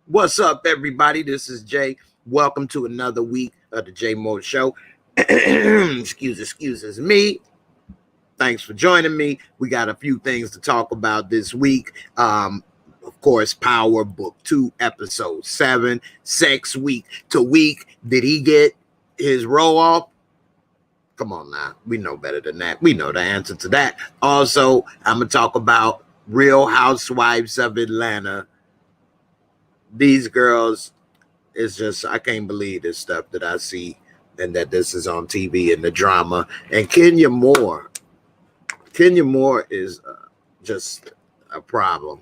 What's up, everybody? This is Jay. Welcome to another week of the Jay Moore Show. Excuses me. Thanks for joining me. We got a few things to talk about this week. Of course, Power Book 2, Episode 7, Sex Week to Week. Did he get his roll off? Come on now. We know better than that. We know the answer to that. Also, I'm going to talk about Real Housewives of Atlanta. These girls, it's just, I can't believe this stuff that I see and that this is on TV and the drama. And Kenya Moore is just a problem.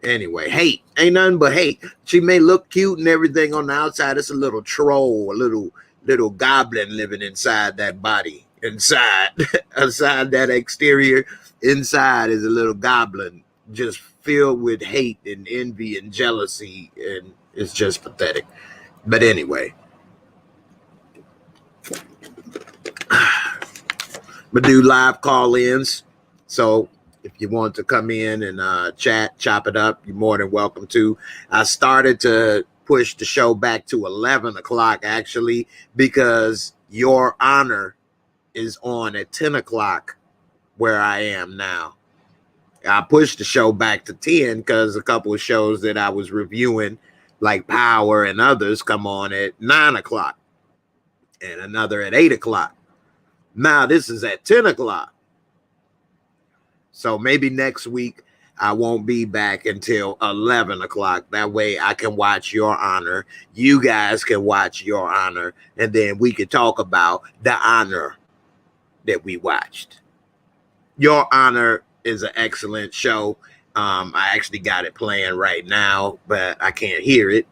Anyway, hate. Ain't nothing but hate. She may look cute and everything on the outside. It's a little troll, a little goblin living inside that body. Inside that exterior, inside is a little goblin just filled with hate and envy and jealousy, and it's just pathetic. But anyway, I'm gonna do live call-ins. So if you want to come in and chop it up, you're more than welcome to. I started to push the show back to 11 o'clock, actually, because Your Honor is on at 10 o'clock where I am now. I pushed the show back to 10 because a couple of shows that I was reviewing, like Power and others, come on at 9 o'clock and another at 8 o'clock. Now this is at 10 o'clock. So maybe next week I won't be back until 11 o'clock. That way I can watch Your Honor. You guys can watch Your Honor. And then we can talk about the honor that we watched. Your Honor is an excellent show. I actually got it playing right now, but I can't hear it,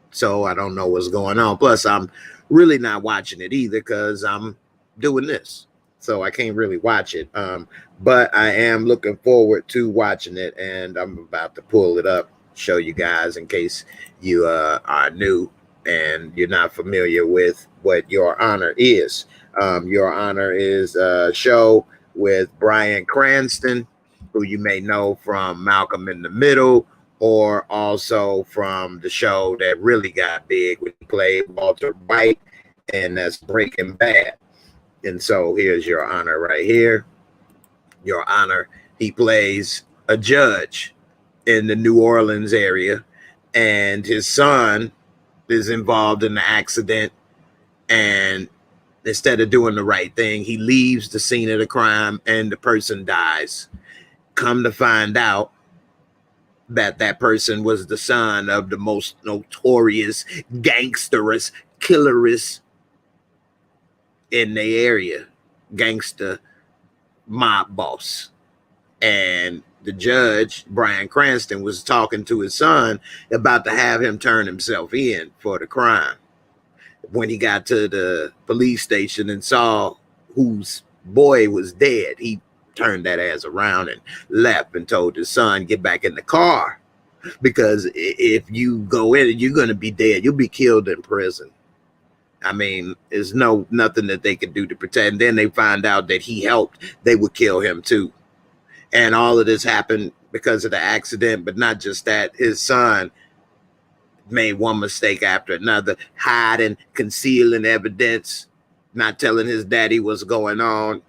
so I don't know what's going on. Plus, I'm really not watching it either because I'm doing this, so I can't really watch it. But I am looking forward to watching it, and I'm about to pull it up, show you guys in case you are new and you're not familiar with what Your Honor is. Your Honor is a show with Bryan Cranston, who you may know from Malcolm in the Middle, or also from the show that really got big when he played Walter White, and that's Breaking Bad. And so here's Your Honor right here. Your Honor, he plays a judge in the New Orleans area, and his son is involved in the accident, and instead of doing the right thing, he leaves the scene of the crime and the person dies. Come to find out that that person was the son of the most notorious, gangsterous, killerous in the area, gangster mob boss. And the judge, Bryan Cranston, was talking to his son about to have him turn himself in for the crime. When he got to the police station and saw whose boy was dead, he turned that ass around and left and told his son, get back in the car, because if you go in, you're going to be dead. You'll be killed in prison. I mean, there's nothing that they can do to protect. And then they find out that he helped, they would kill him too. And all of this happened because of the accident. But not just that, his son made one mistake after another, hiding, concealing evidence, not telling his daddy what's going on,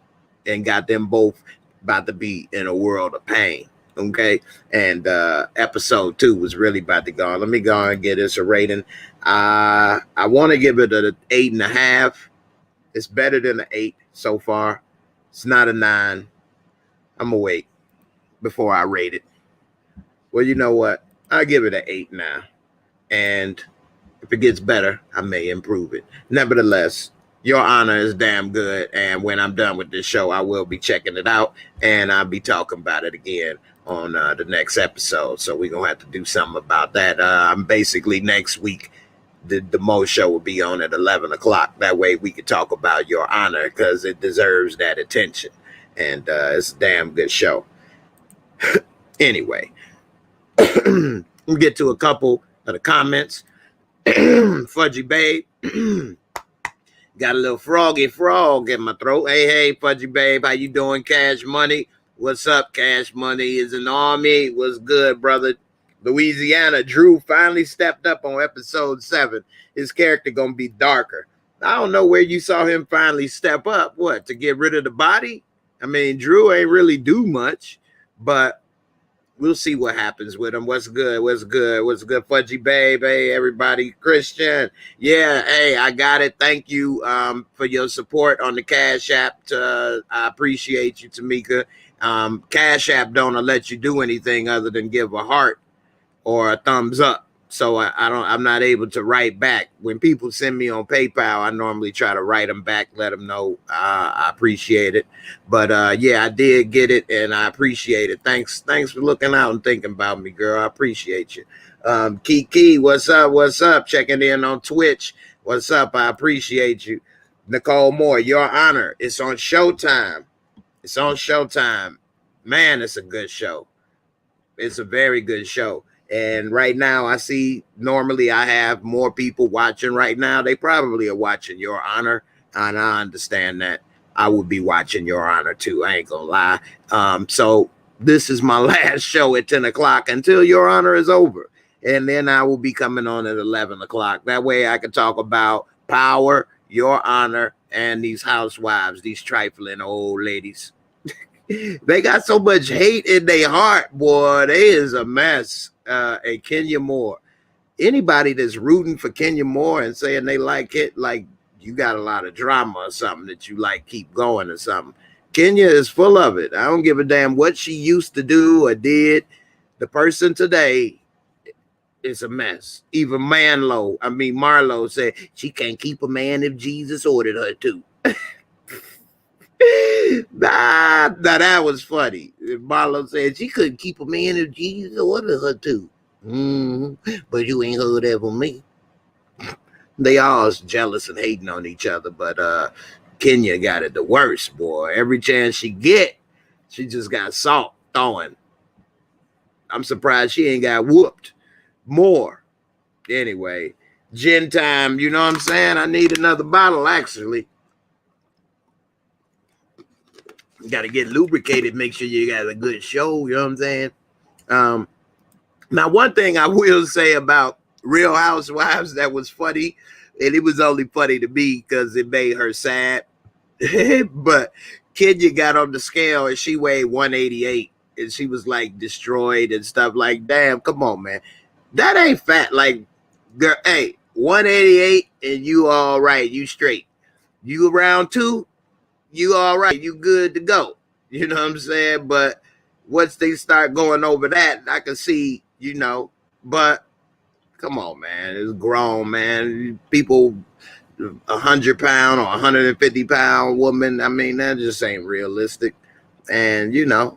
and got them both about to be in a world of pain. Okay. And episode 2 was really about to go on. Let me go and get this a rating. I want to give it an 8.5. It's better than an 8 so far. It's not a 9. I'm gonna wait before I rate it. Well, you know what? I'll give it an 8 now. And if it gets better, I may improve it. Nevertheless, Your Honor is damn good. And when I'm done with this show, I will be checking it out, and I'll be talking about it again on the next episode. So we're going to have to do something about that. Basically, next week, the Mo show will be on at 11 o'clock. That way we can talk about Your Honor, because it deserves that attention. And it's a damn good show. Anyway, we'll get to a couple of the comments. Fudgy Babe. Got a little froggy frog in my throat. Hey, Fudgy Babe, how you doing? Cash Money. What's up, Cash Money? Is an army. What's good, brother? Louisiana. Drew finally stepped up on episode 7. His character gonna be darker. I don't know where you saw him finally step up. What, to get rid of the body? I mean, Drew ain't really do much, but we'll see what happens with him. What's good? What's good? What's good, Fudgy Babe? Hey, everybody. Christian. Yeah, hey, I got it. Thank you for your support on the Cash App. I appreciate you, Tamika. Cash App don't let you do anything other than give a heart or a thumbs up. So I'm not able to write back. When people send me on PayPal, I normally try to write them back, let them know I appreciate it. But yeah, I did get it, and I appreciate it. Thanks for looking out and thinking about me, girl. I appreciate you. Kiki, what's up? What's up? Checking in on Twitch. What's up? I appreciate you. Nicole Moore, Your Honor. It's on Showtime. It's on Showtime. Man, it's a good show. It's a very good show. And right now, I see normally I have more people watching right now. They probably are watching Your Honor. And I understand that. I would be watching Your Honor too. I ain't gonna lie. So this is my last show at 10 o'clock until Your Honor is over. And then I will be coming on at 11 o'clock. That way I can talk about power, Your Honor, and these housewives, these trifling old ladies. They got so much hate in their heart, boy. They is a mess. And Kenya Moore. Anybody that's rooting for Kenya Moore and saying they like it, like you got a lot of drama or something that you like, keep going or something. Kenya is full of it. I don't give a damn what she used to do or did. The person today is a mess. Even Marlo said she can't keep a man if Jesus ordered her to. Nah, that was funny. Marlo said she couldn't keep a man if Jesus ordered her to. But you ain't heard that from me. They all jealous and hating on each other, but Kenya got it the worst, boy. Every chance she get, she just got salt throwing. I'm surprised she ain't got whooped more. Anyway, gin time, you know what I'm saying? I need another bottle, actually. You got to get lubricated, make sure you got a good show, you know what I'm saying? Now, one thing I will say about Real Housewives that was funny, and it was only funny to me because it made her sad, but Kenya got on the scale and she weighed 188, and she was like destroyed and stuff. Like, damn, come on, man. That ain't fat. Like, girl, hey, 188 and you all right, you straight. You around 2, you all right, you good to go. You know what I'm saying? But once they start going over that, I can see, you know, but come on, man. It's grown, man. People, 100-pound or 150-pound woman, I mean, that just ain't realistic. And, you know,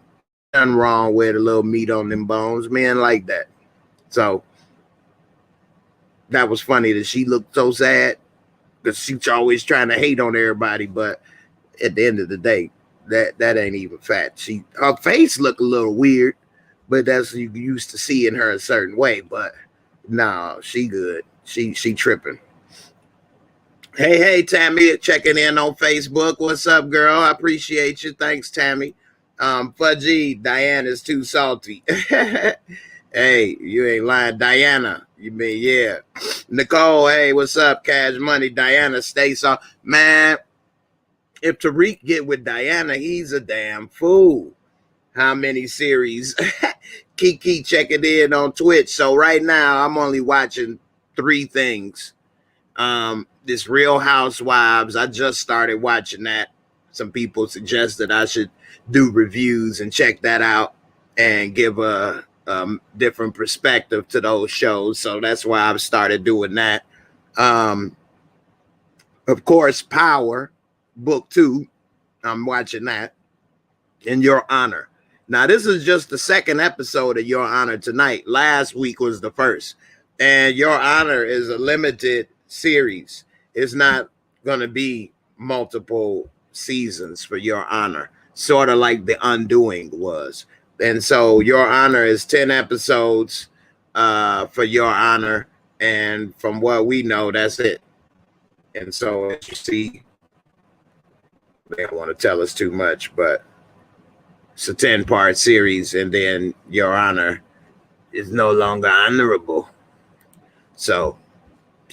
nothing wrong with a little meat on them bones. Men like that. So that was funny that she looked so sad because she's always trying to hate on everybody, but at the end of the day, that ain't even fat. Her face look a little weird, but that's you used to seeing her a certain way. But no, she good. She tripping. Hey, Tammy, checking in on Facebook. What's up, girl? I appreciate you. Thanks, Tammy. Fudgy, Diana's too salty. Hey, you ain't lying. Diana, you mean, yeah. Nicole, hey, what's up? Cash Money. Diana, stay soft. Man, if Tariq get with Diana, he's a damn fool. How many series? Kiki checking in on Twitch. So right now, I'm only watching 3 things. This Real Housewives, I just started watching that. Some people suggested I should do reviews and check that out and give a different perspective to those shows. So that's why I've started doing that. Of course, Power, book 2. I'm watching that. And Your Honor. Now, this is just the second episode of Your Honor tonight. Last week was the first. And Your Honor is a limited series. It's not going to be multiple seasons for Your Honor, sort of like The Undoing was. And so Your Honor is 10 episodes for Your Honor. And from what we know, that's it. And so as you see, they don't want to tell us too much, but it's a 10-part series, and then Your Honor is no longer honorable. So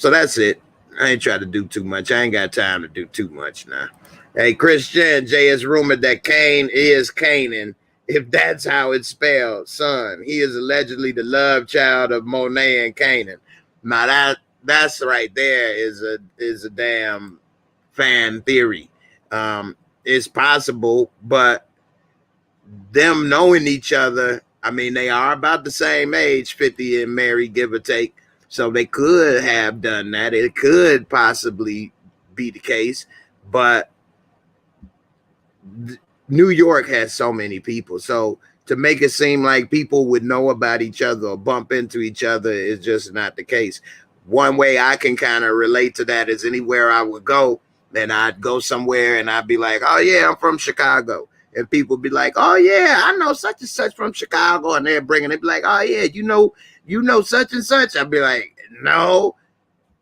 that's it. I ain't trying to do too much. I ain't got time to do too much now. Hey, Christian, Jay, is rumored that Cain is Canaan, if that's how it's spelled. Son, he is allegedly the love child of Monet and Canaan. Now that's right there is a damn fan theory. It's possible, but them knowing each other, I mean, they are about the same age, 50 and Mary, give or take. So they could have done that. It could possibly be the case, but New York has so many people. So to make it seem like people would know about each other or bump into each other is just not the case. One way I can kind of relate to that is anywhere I would go, and I'd go somewhere and I'd be like, oh yeah, I'm from Chicago. And people be like, oh yeah, I know such and such from Chicago. And they'd be like, oh yeah, you know such and such. I'd be like, no.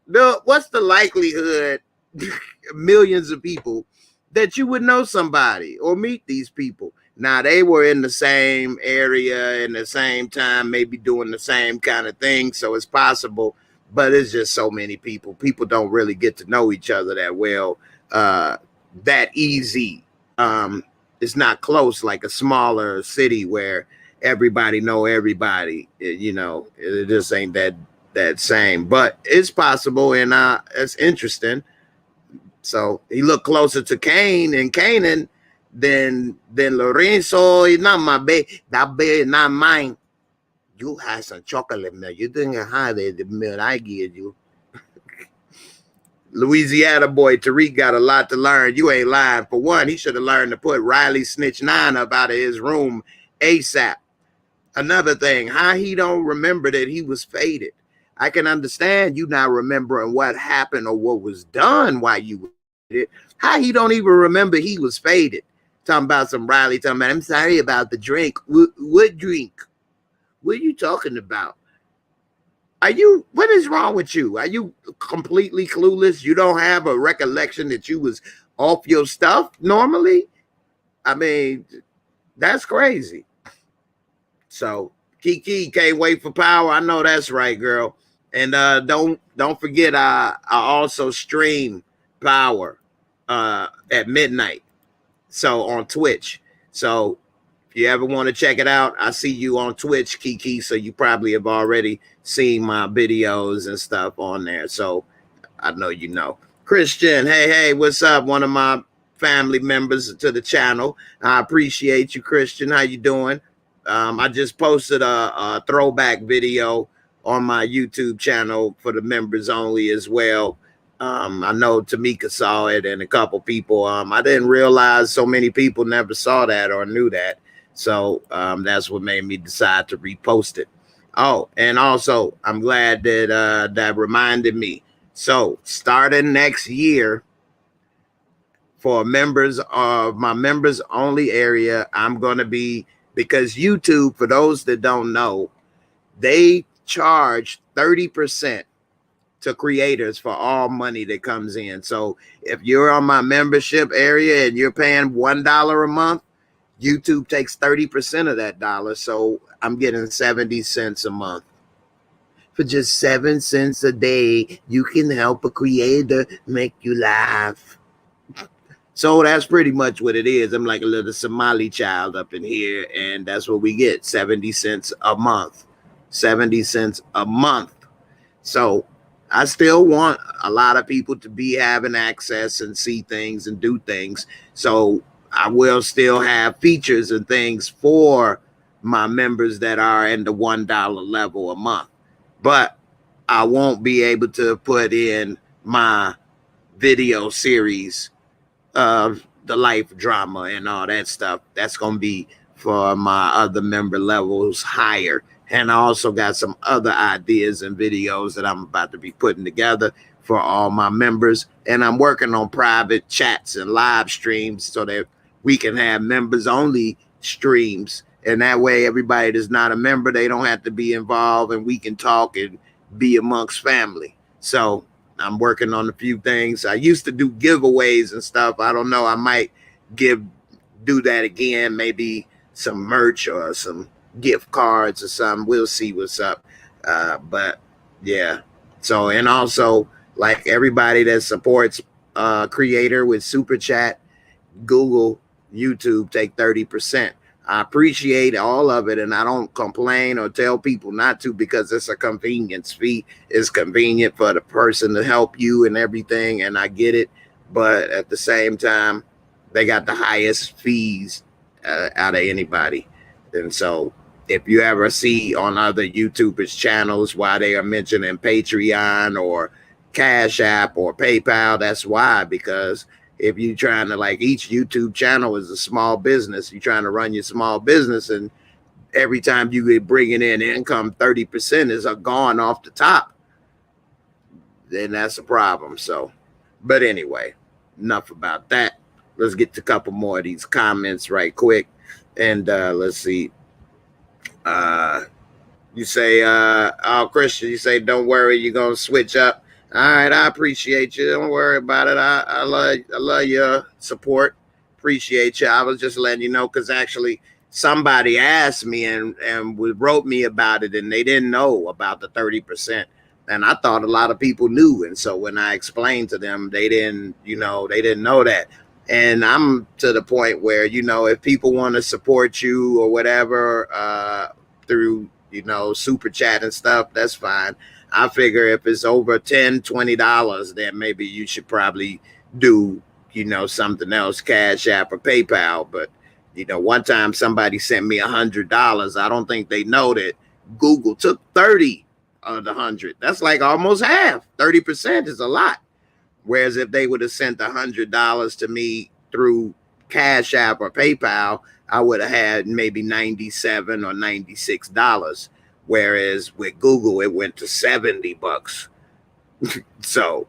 What's the likelihood, millions of people, that you would know somebody or meet these people? Now, they were in the same area in the same time, maybe doing the same kind of thing. So it's possible, but it's just so many people. People don't really get to know each other that well, that easy. It's not close like a smaller city where everybody know everybody. It just ain't that same, but it's possible, and it's interesting. So he looked closer to Cain and Canaan than Lorenzo. He's not my baby. That baby is not mine. You had some chocolate milk. You didn't have the milk I give you. Louisiana boy Tariq got a lot to learn. You ain't lying. For one, he should have learned to put Riley Snitch 9 up out of his room ASAP. Another thing, how he don't remember that he was faded. I can understand you not remembering what happened or what was done while you were faded. How he don't even remember he was faded. Talking about some Riley, talking about, I'm sorry about the drink. What drink? What are you talking about? What is wrong with you? Are you completely clueless? You don't have a recollection that you was off your stuff normally? I mean, that's crazy. So Kiki can't wait for power. I know that's right, girl. And don't forget, I also stream power at midnight. So on Twitch. So if you ever want to check it out, I see you on Twitch, Kiki. So you probably have already seen my videos and stuff on there. So I know you know. Christian, hey, what's up? One of my family members to the channel. I appreciate you, Christian. How you doing? I just posted a throwback video on my YouTube channel for the members only as well. I know Tamika saw it and a couple people. I didn't realize so many people never saw that or knew that. So that's what made me decide to repost it. Oh, and also I'm glad that that reminded me. So starting next year, for members of my members only area, I'm going to be, because YouTube, for those that don't know, they charge 30% to creators for all money that comes in. So if you're on my membership area and you're paying $1 a month, YouTube takes 30% of that dollar. So I'm getting 70 cents a month. For just 7 cents a day, you can help a creator make you laugh. So that's pretty much what it is. I'm like a little Somali child up in here, and that's what we get, 70 cents a month. 70 cents a month. So I still want a lot of people to be having access and see things and do things. So I will still have features and things for my members that are in the $1 level a month. But I won't be able to put in my video series of the life drama and all that stuff. That's going to be for my other member levels higher. And I also got some other ideas and videos that I'm about to be putting together for all my members. And I'm working on private chats and live streams so that we can have members only streams. And that way, everybody that's not a member, they don't have to be involved, and we can talk and be amongst family. So I'm working on a few things. I used to do giveaways and stuff. I don't know. I might do that again. Maybe some merch or some gift cards or something. We'll see what's up. But yeah. So, and also like everybody that supports creator with super chat, Google, YouTube take 30%. I appreciate all of it, and I don't complain or tell people not to because it's a convenience fee. It's convenient for the person to help you and everything, and I get it. But at the same time, they got the highest fees out of anybody. And so if you ever see on other YouTubers' channels why they are mentioning Patreon or Cash App or PayPal, that's why, because if you're trying to, like, each YouTube channel is a small business, you're trying to run your small business, and every time you get bringing in income, 30% is gone off the top, then that's a problem. So, but anyway, enough about that. Let's get to a couple more of these comments right quick. And let's see. You say, oh, Christian, you say, don't worry, you're going to switch up. All right, I appreciate you. Don't worry about it. I love your support. Appreciate you. I was just letting you know because actually somebody asked me and wrote me about it, and they didn't know about the 30%. And I thought a lot of people knew. And so when I explained to them, they didn't know that. And I'm to the point where, if people want to support you or whatever through, super chat and stuff, that's fine. I figure if it's over $10, $20, then maybe you should probably do, something else, Cash App or PayPal. But, one time somebody sent me $100. I don't think they know that Google took 30 of the 100. That's like almost half. 30% is a lot. Whereas if they would have sent $100 to me through Cash App or PayPal, I would have had maybe $97 or $96. Whereas with Google, it went to $70. So,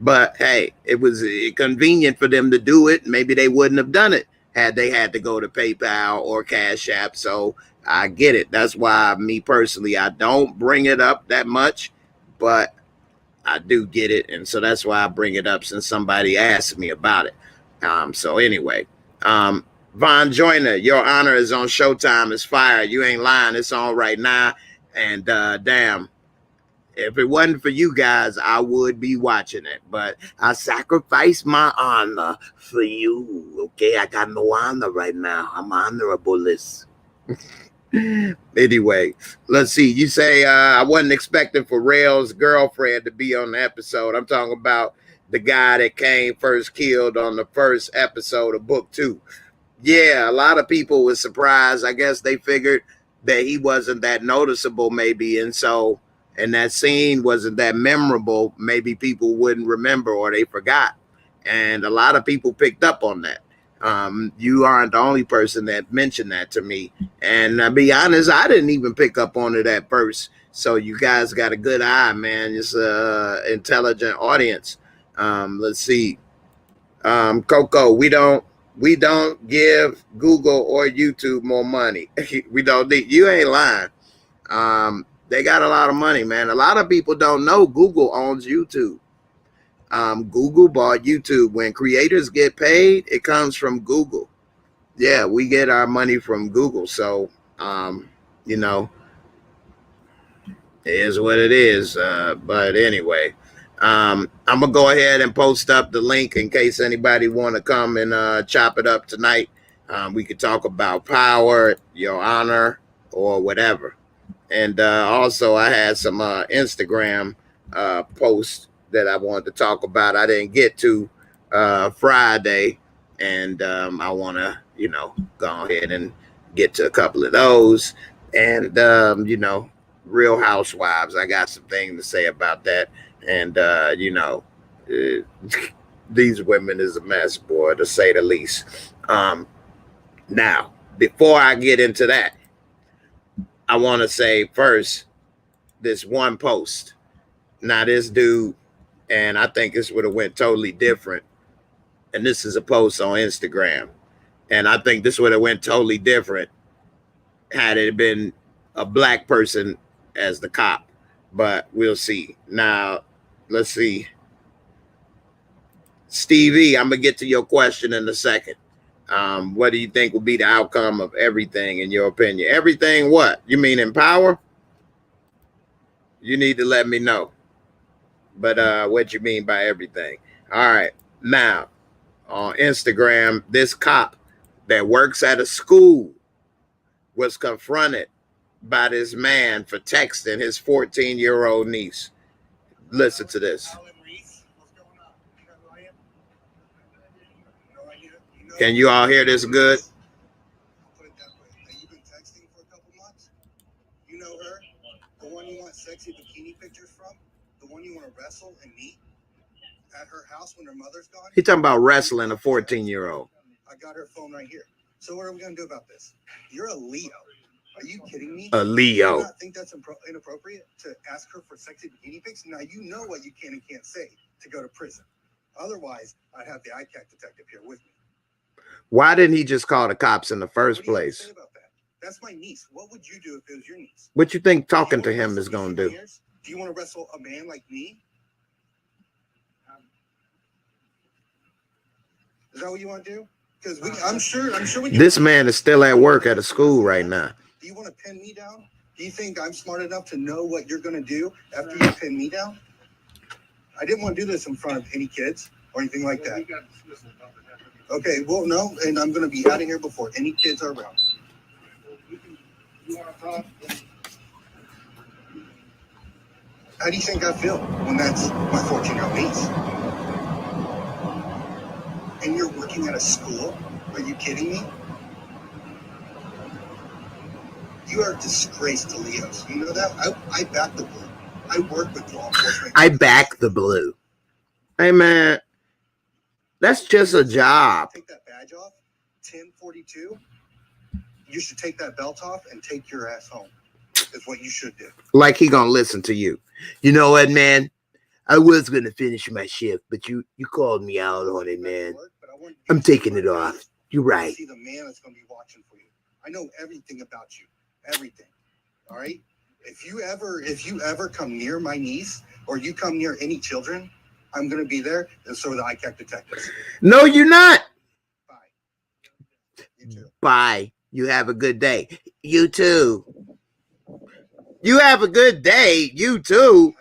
but hey, it was convenient for them to do it. Maybe they wouldn't have done it had they had to go to PayPal or Cash App. So I get it. That's why me personally, I don't bring it up that much, but I do get it. And so that's why I bring it up since somebody asked me about it. So anyway, Von Joyner, Your Honor is on Showtime. It's fire. You ain't lying. It's on right now. And damn, if it wasn't for you guys, I would be watching it. But I sacrificed my honor for you. Okay, I got no honor right now. I'm honorable-less. Anyway, let's see. You say I wasn't expecting for Rail's girlfriend to be on the episode. I'm talking about the guy that came first killed on the first episode of book 2. Yeah, a lot of people were surprised. I guess they figured that he wasn't that noticeable, maybe, and that scene wasn't that memorable. Maybe people wouldn't remember or they forgot, and a lot of people picked up on that. You aren't the only person that mentioned that to me, and to be honest, I didn't even pick up on it at first. So you guys got a good eye, man. It's an intelligent audience. Let's see, Coco, we don't give Google or YouTube more money. We don't need. You ain't lying. They got a lot of money, man. A lot of people don't know Google owns YouTube. Google bought YouTube. When creators get paid, it comes from Google. Yeah, we get our money from Google. So, it is what it is. But anyway, I'm gonna go ahead and post up the link in case anybody want to come and chop it up tonight. We could talk about power, Your Honor, or whatever. And also, I had some Instagram posts that I wanted to talk about. I didn't get to Friday, and I want to, go ahead and get to a couple of those. And Real Housewives, I got some things to say about that. And these women is a mess, boy, to say the least. Now, before I get into that, I want to say first, this one post. Now, this dude, and I think this would have went totally different. And this is a post on Instagram. And I think this would have went totally different had it been a black person as the cop. But we'll see. Now, let's see. Stevie, I'm gonna get to your question in a second. What do you think will be the outcome of everything, in your opinion? Everything? What you mean in power? You need to let me know. But what you mean by everything? All right. Now on Instagram, this cop that works at a school was confronted by this man for texting his 14-year-old niece. Listen to this. Can you all hear this good? You've been texting for a couple months. You know her, the one you want sexy bikini pictures from, the one you want to wrestle and meet at her house when her mother's gone. He talking about wrestling a 14-year-old. I got her phone right here. So what are we gonna do about this? You're a Leo. Are you kidding me? A Leo. Do you not think that's inappropriate to ask her for sexy bikini pics? Now you know what you can and can't say to go to prison. Otherwise, I'd have the ICAC detective here with me. Why didn't he just call the cops in the first place? Say about that? That's my niece. What would you do if it was your niece? What you think talking to him is going to do? Do you want to wrestle a man like me? Is that what you want to do? Because I'm sure. This man is still at work at a school right now. Do you want to pin me down? Do you think I'm smart enough to know what you're going to do after you pin me down? I didn't want to do this in front of any kids or anything like that. Okay, well, no, and I'm going to be out of here before any kids are around. How do you think I feel when that's my 14-year-old niece? And you're working at a school? Are you kidding me? You are a disgrace to Leos. You know that? I back the blue. I work with law enforcement. I back the blue. Hey, man. That's just a job. Take that badge off, 1042. You should take that belt off and take your ass home. Is what you should do. Like he gonna listen to you. You know what, man? I was gonna finish my shift, but you called me out on it, man. I'm taking it off. You're right. See the man that's gonna be watching for you. I know everything about you. Everything. All right? If you ever come near my niece or you come near any children, I'm going to be there, and so are the ICAC detectives. No, you're not. Bye. You too. Bye. You have a good day. You too. You have a good day. You too.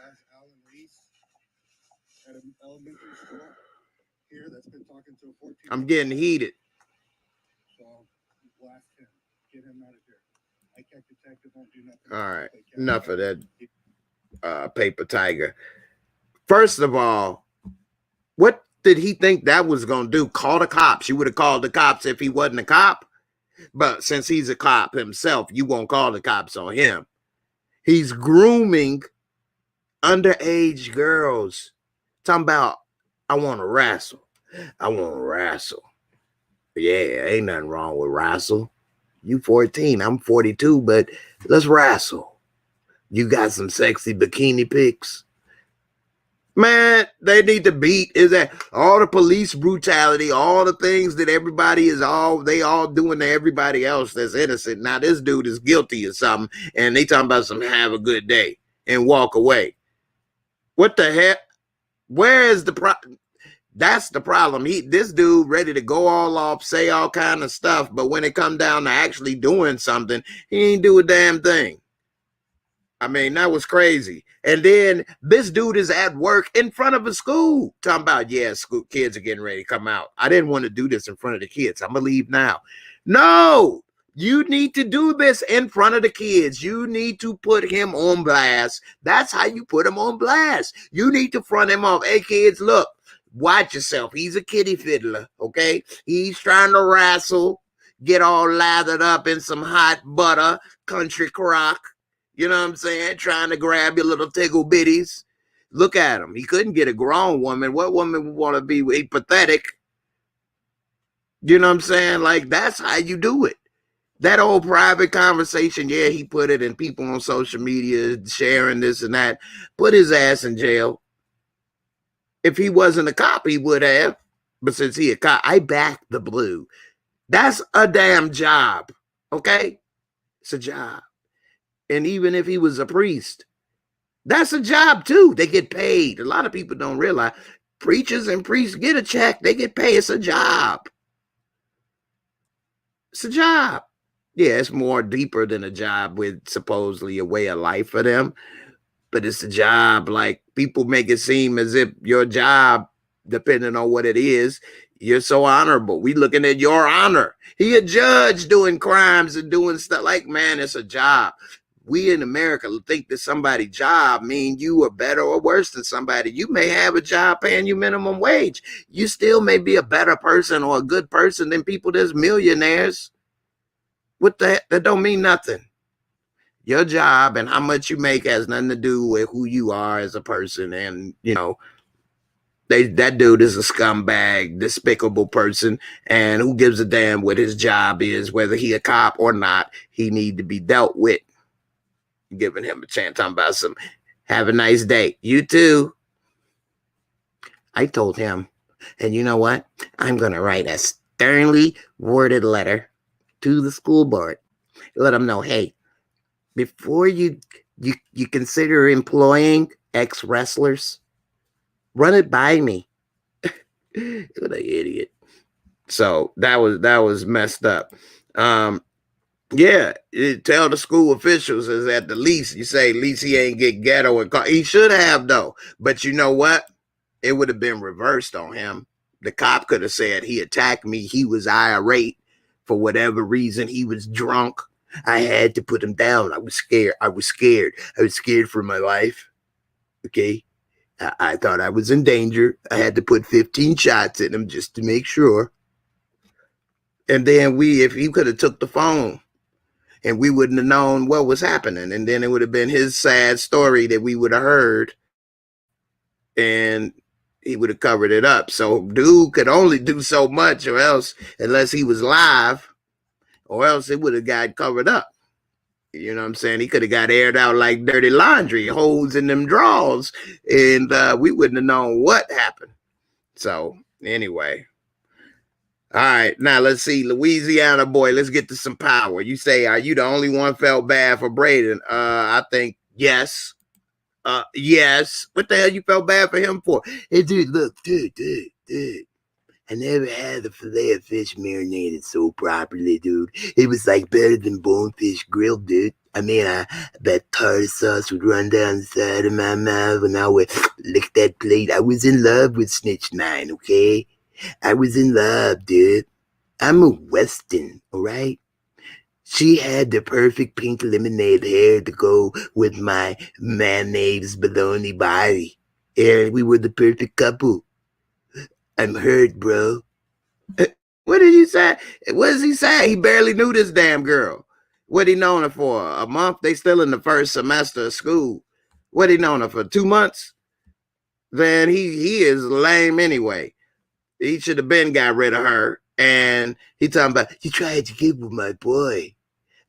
I'm getting heated. So blast him. Get him out of here. ICAC detective won't do nothing. All right. Enough of that paper tiger. First of all, what did he think that was going to do? Call the cops. You would have called the cops if he wasn't a cop. But since he's a cop himself, you won't call the cops on him. He's grooming underage girls. Talking about, I want to wrestle. I want to wrestle. Yeah, ain't nothing wrong with wrestle. You 14, I'm 42, but let's wrestle. You got some sexy bikini pics? Man, they need to beat is that all the police brutality, all the things that everybody is they all doing to everybody else that's innocent. Now this dude is guilty of something, and they talking about some have a good day and walk away. What the heck? Where is the problem? That's the problem. This dude ready to go all off, say all kind of stuff, but when it come down to actually doing something, he ain't do a damn thing. I mean, that was crazy. And then this dude is at work in front of a school talking about, yeah, school kids are getting ready to come out. I didn't want to do this in front of the kids. I'm going to leave now. No, you need to do this in front of the kids. You need to put him on blast. That's how you put him on blast. You need to front him off. Hey, kids, look, watch yourself. He's a kitty fiddler, okay? He's trying to wrestle, get all lathered up in some hot butter, country crock. You know what I'm saying? Trying to grab your little tickle bitties. Look at him. He couldn't get a grown woman. What woman would want to be pathetic? You know what I'm saying? Like, that's how you do it. That old private conversation, yeah, he put it in people on social media sharing this and that. Put his ass in jail. If he wasn't a cop, he would have. But since he a cop, I back the blue. That's a damn job. Okay? It's a job. And even if he was a priest, that's a job too. They get paid. A lot of people don't realize preachers and priests get a check. They get paid. It's a job. It's a job. Yeah, it's more deeper than a job with supposedly a way of life for them. But it's a job. Like, people make it seem as if your job, depending on what it is, you're so honorable. We looking at your honor. He a judge doing crimes and doing stuff. Like, man, it's a job. We in America think that somebody's job mean you are better or worse than somebody. You may have a job paying you minimum wage. You still may be a better person or a good person than people that's millionaires. What the heck? That don't mean nothing. Your job and how much you make has nothing to do with who you are as a person. And, you know, that dude is a scumbag, despicable person. And who gives a damn what his job is, whether he a cop or not, he need to be dealt with. Giving him a chance, talking about some, have a nice day. You too. I told him, and you know what? I'm going to write a sternly worded letter to the school board. Let them know, hey, before you consider employing ex-wrestlers, run it by me. What an idiot. So that was messed up. Yeah, tell the school officials is at the least, you say at least he ain't get ghetto and he should have though. But you know what? It would have been reversed on him. The cop could have said he attacked me. He was irate for whatever reason. He was drunk. I had to put him down. I was scared. I was scared for my life. Okay. I thought I was in danger. I had to put 15 shots in him just to make sure. And then if he could have took the phone and we wouldn't have known what was happening. And then it would have been his sad story that we would have heard. And he would have covered it up. So dude could only do so much, or else, unless he was live, or else it would have got covered up. You know what I'm saying? He could have got aired out like dirty laundry, holes in them drawers, and we wouldn't have known what happened. So anyway. All right, now let's see. Louisiana boy, let's get to some power. You say, are you the only one felt bad for Braden? I think yes. Yes. What the hell you felt bad for him for? Hey, dude, look, dude. I never had the filet of fish marinated so properly, dude. It was like better than bonefish grilled, dude. I mean, that tartar sauce would run down the side of my mouth when I would lick that plate. I was in love with Snitch 9, okay? I was in love, dude. I'm a Western, all right? She had the perfect pink lemonade hair to go with my mayonnaise baloney body. And we were the perfect couple. I'm hurt, bro. What did you say? What does he say? He barely knew this damn girl. What he known her for? A month? They still in the first semester of school. What he known her for? 2 months? Then he is lame anyway. He should have been got rid of her. And he talking about, you tried to get with my boy.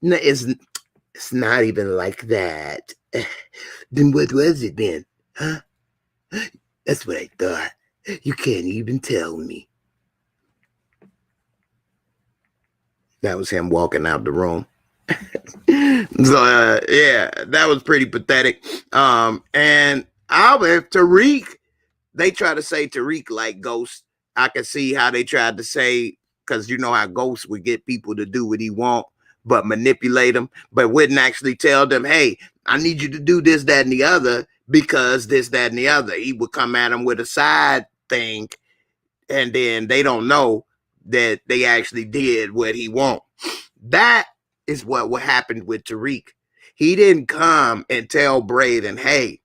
No, it's not even like that. Then what was it then? Huh? That's what I thought. You can't even tell me. That was him walking out the room. So, yeah, that was pretty pathetic. And Albert, Tariq, they try to say Tariq like Ghost. I can see how they tried to say, because you know how Ghost would get people to do what he want, but manipulate them, but wouldn't actually tell them, hey, I need you to do this, that, and the other, because this, that, and the other. He would come at them with a side thing, and then they don't know that they actually did what he want. That is what happened with Tariq. He didn't come and tell Braden, hey,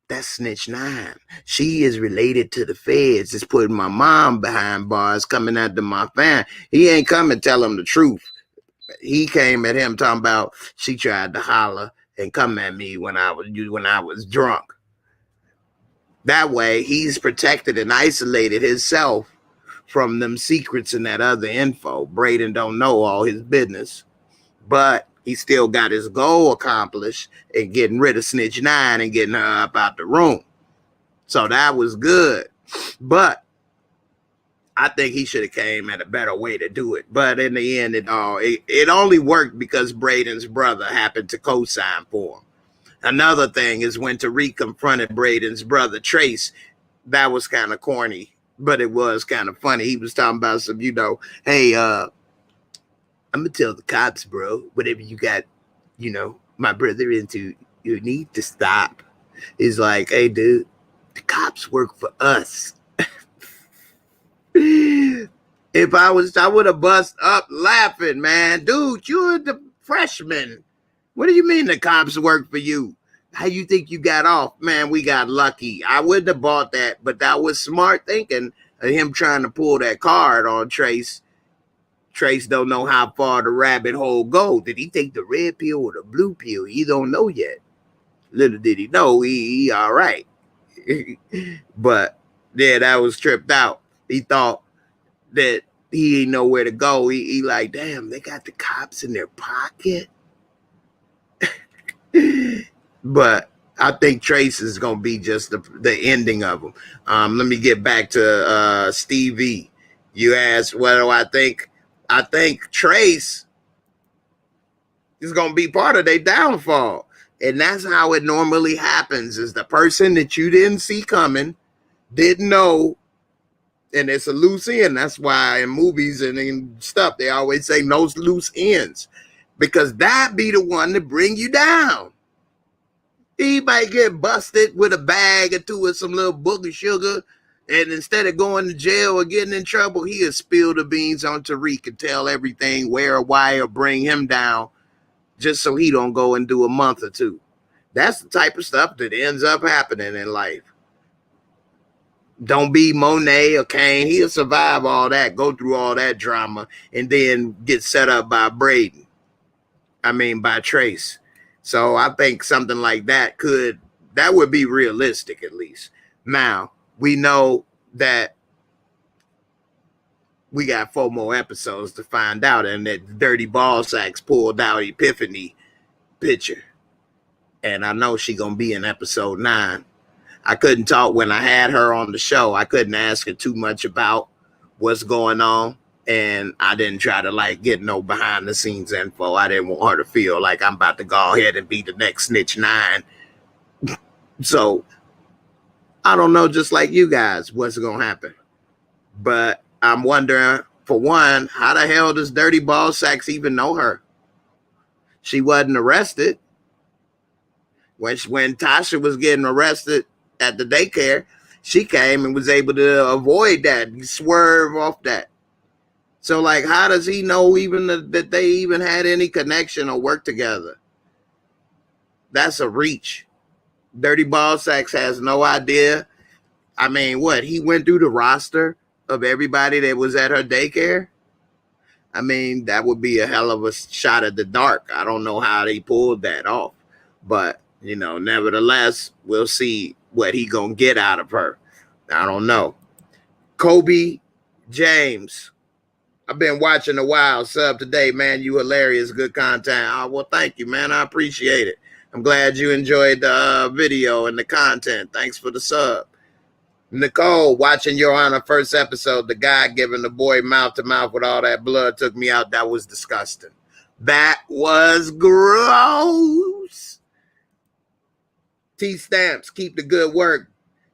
that's Snitch 9. She is related to the feds. It's putting my mom behind bars, coming after my fan. He ain't come and tell him the truth. He came at him talking about she tried to holler and come at me when I was drunk. That way, he's protected and isolated himself from them secrets and that other info. Braden don't know all his business, but he still got his goal accomplished and getting rid of Snitch 9 and getting her up out the room. So that was good. But I think he should have came at a better way to do it. But in the end, it only worked because Braden's brother happened to co-sign for him. Another thing is when Tariq confronted Braden's brother, Trace, that was kind of corny, but it was kind of funny. He was talking about some, hey, I'm gonna tell the cops, bro, whatever you got, my brother into, you need to stop. He's like, hey, dude, the cops work for us. If I would have bust up laughing, man. Dude, you're the freshman. What do you mean the cops work for you? How you think you got off? Man, we got lucky. I wouldn't have bought that, but that was smart thinking of him trying to pull that card on Trace. Trace don't know how far the rabbit hole go. Did he take the red pill or the blue pill? He don't know yet. Little did he know he all right. But yeah, that was tripped out. He thought that he didn't know where to go. He like, damn, they got the cops in their pocket. But I think Trace is gonna be just the ending of them. Let me get back to Stevie. You asked, what do I think? I think Trace is gonna be part of their downfall, and that's how it normally happens. Is the person that you didn't see coming, didn't know, and it's a loose end. That's why in movies and in stuff they always say no loose ends, because that be the one to bring you down. He might get busted with a bag or two of some little book of sugar, and instead of going to jail or getting in trouble, he'll spill the beans on Tariq and tell everything where or why or bring him down just so he don't go and do a month or two. That's the type of stuff that ends up happening in life. Don't be Monet or Kane. He'll survive all that, go through all that drama, and then get set up by by Trace. So I think something like that would be realistic at least. Now, we know that we got 4 more episodes to find out, and that Dirty Ball Sacks pulled out Epiphany picture. And I know she gonna be in episode 9. I couldn't talk when I had her on the show. I couldn't ask her too much about what's going on. And I didn't try to get no behind the scenes info. I didn't want her to feel like I'm about to go ahead and be the next Snitch 9. So I don't know, just like you guys, what's going to happen. But I'm wondering, for one, how the hell does Dirty Ball Sacks even know her? She wasn't arrested. When Tasha was getting arrested at the daycare, she came and was able to avoid that, swerve off that. So, how does he know even that they even had any connection or work together? That's a reach. Dirty Ball Sacks has no idea. I mean, what? He went through the roster of everybody that was at her daycare? I mean, that would be a hell of a shot at the dark. I don't know how they pulled that off. But, nevertheless, we'll see what he gonna get out of her. I don't know. Kobe James. I've been watching a while. Sub today, man. You hilarious. Good content. Oh, well, thank you, man. I appreciate it. I'm glad you enjoyed the video and the content. Thanks for the sub. Nicole, watching Your Honor first episode, the guy giving the boy mouth to mouth with all that blood took me out. That was disgusting. That was gross. T-Stamps, keep the good work.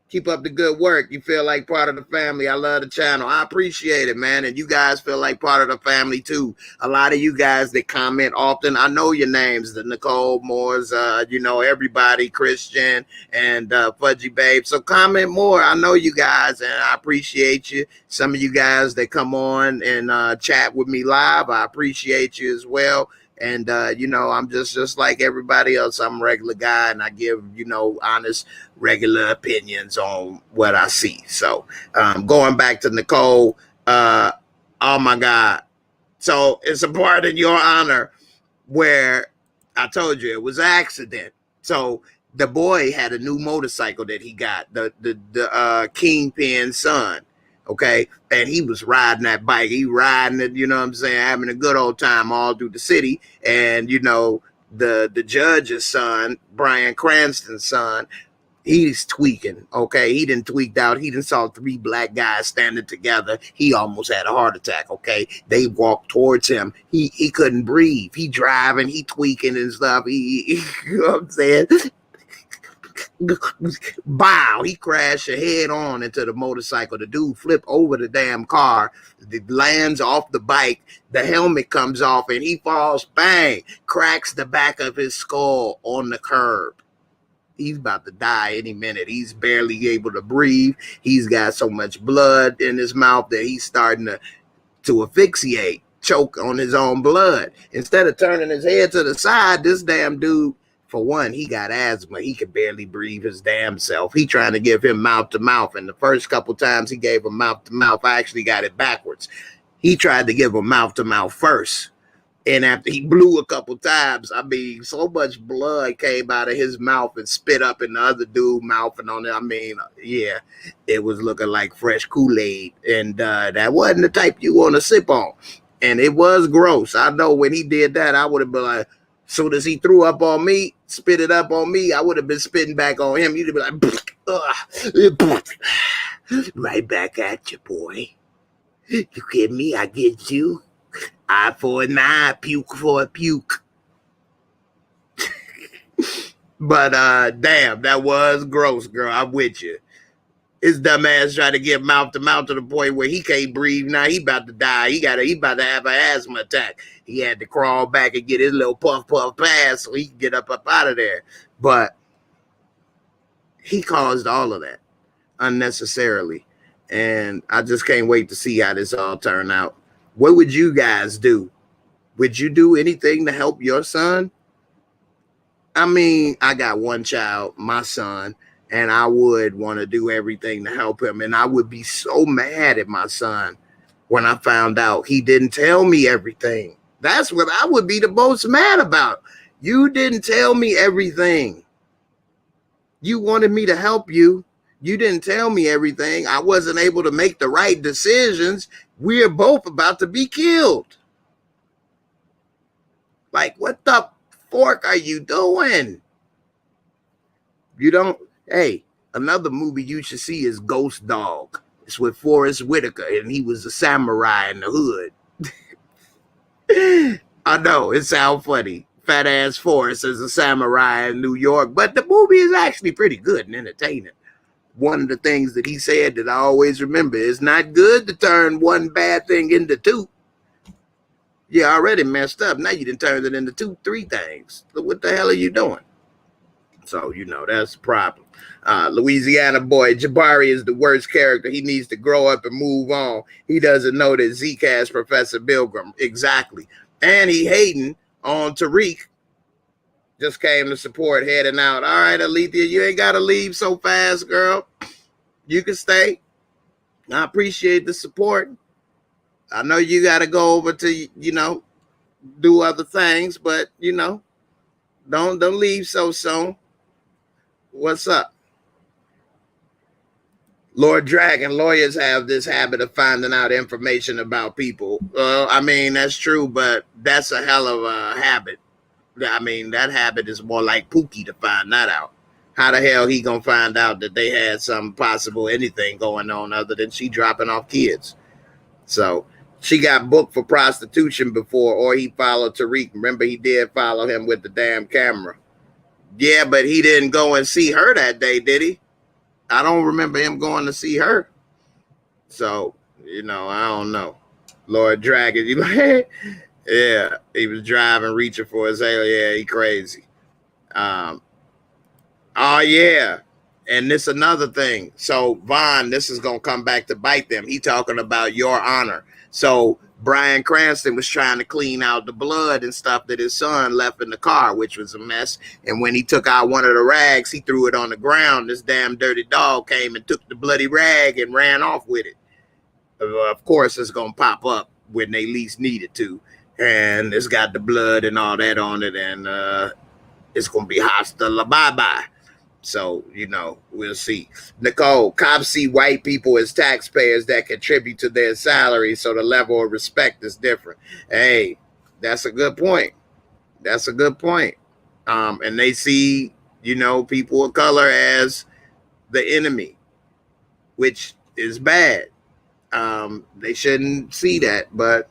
Keep up the good work. You feel like part of the family. I love the channel. I appreciate it, man. And you guys feel like part of the family, too. A lot of you guys that comment often, I know your names, the Nicole Moores, everybody, Christian, and Fudgy Babe. So comment more. I know you guys, and I appreciate you. Some of you guys that come on and chat with me live, I appreciate you as well. And, I'm just like everybody else. I'm a regular guy, and I give, honest, regular opinions on what I see. So going back to Nicole, oh, my God. So it's a part in Your Honor where I told you it was an accident. So the boy had a new motorcycle that he got, the Kingpin's son. Okay, and he was riding that bike. He riding it, having a good old time all through the city. And, the judge's son, Bryan Cranston's son, he's tweaking, okay? He done tweaked out. He done saw 3 black guys standing together. He almost had a heart attack, okay? They walked towards him. He couldn't breathe. He driving, he tweaking and stuff. You know what I'm saying? Bow, he crashed head on into the motorcycle. The dude flipped over the damn car. It lands off the bike. The helmet comes off and he falls, bang, cracks the back of his skull on the curb. He's about to die any minute. He's barely able to breathe. He's got so much blood in his mouth that he's starting to asphyxiate, choke on his own blood. Instead of turning his head to the side, this damn dude, for one, he got asthma. He could barely breathe his damn self. He trying to give him mouth to mouth. And the first couple times he gave him mouth to mouth, I actually got it backwards. He tried to give him mouth to mouth first. And after he blew a couple times, I mean, so much blood came out of his mouth and spit up in the other dude's mouth. And on it, I mean, yeah, it was looking like fresh Kool-Aid. And that wasn't the type you want to sip on. And it was gross. I know when he did that, I would have been like, as soon as he threw up on me, spit it up on me, I would have been spitting back on him. You'd be like, right back at you, boy. You get me? I get you. Eye for an eye, puke for a puke. But damn, that was gross, girl. I'm with you. His dumb ass tried to get mouth to mouth to the point where he can't breathe. Now he about to die. He about to have an asthma attack. He had to crawl back and get his little puff pass so he can get up out of there. But he caused all of that unnecessarily. And I just can't wait to see how this all turn out. What would you guys do? Would you do anything to help your son? I mean, I got one child, my son, and I would want to do everything to help him. And I would be so mad at my son when I found out he didn't tell me everything. That's what I would be the most mad about. You didn't tell me everything. You wanted me to help you. You didn't tell me everything. I wasn't able to make the right decisions. We're both about to be killed. Like, what the fork are you doing? You don't. Hey, another movie you should see is Ghost Dog. It's with Forrest Whitaker, and he was a samurai in the hood. I know, it sounds funny. Fat ass Forrest is a samurai in New York, but the movie is actually pretty good and entertaining. One of the things that he said that I always remember, it's not good to turn one bad thing into two. You already messed up. Now you done turned it into 2, 3 things. So what the hell are you doing? So, you know, that's the problem. Louisiana boy, Jabari is the worst character. He needs to grow up and move on. He doesn't know that Zeke has Professor Pilgrim. Exactly. And he hating on Tariq. Just came to support, heading out. All right, Alethea, you ain't got to leave so fast, girl. You can stay. I appreciate the support. I know you got to go over to, you know, do other things, but, you know, don't leave so soon. What's up? Lord Dragon, lawyers have this habit of finding out information about people. I mean, that's true, but that's a hell of a habit. I mean, that habit is more like Pookie to find that out. How the hell he gonna find out that they had some possible anything going on other than she dropping off kids? So she got booked for prostitution before, or he followed Tariq. Remember, he did follow him with the damn camera. Yeah, but he didn't go and see her that day, did he? I don't remember him going to see her. So, you know, I don't know. Lord Dragon, you like, yeah, he was driving, reaching for his hair. Yeah, he crazy. Oh, yeah. And this another thing. So, Vaughn, this is going to come back to bite them. He talking about Your Honor. So, Bryan Cranston was trying to clean out the blood and stuff that his son left in the car, which was a mess. And when he took out one of the rags, he threw it on the ground. This damn dirty dog came and took the bloody rag and ran off with it. Of course, it's going to pop up when they least need it to. And it's got the blood and all that on it. And it's going to be hasta la bye-bye. So, you know, we'll see. Nicole, cops see white people as taxpayers that contribute to their salary, so the level of respect is different. Hey, that's a good point. That's a good point. And they see, you know, people of color as the enemy, which is bad. They shouldn't see that. But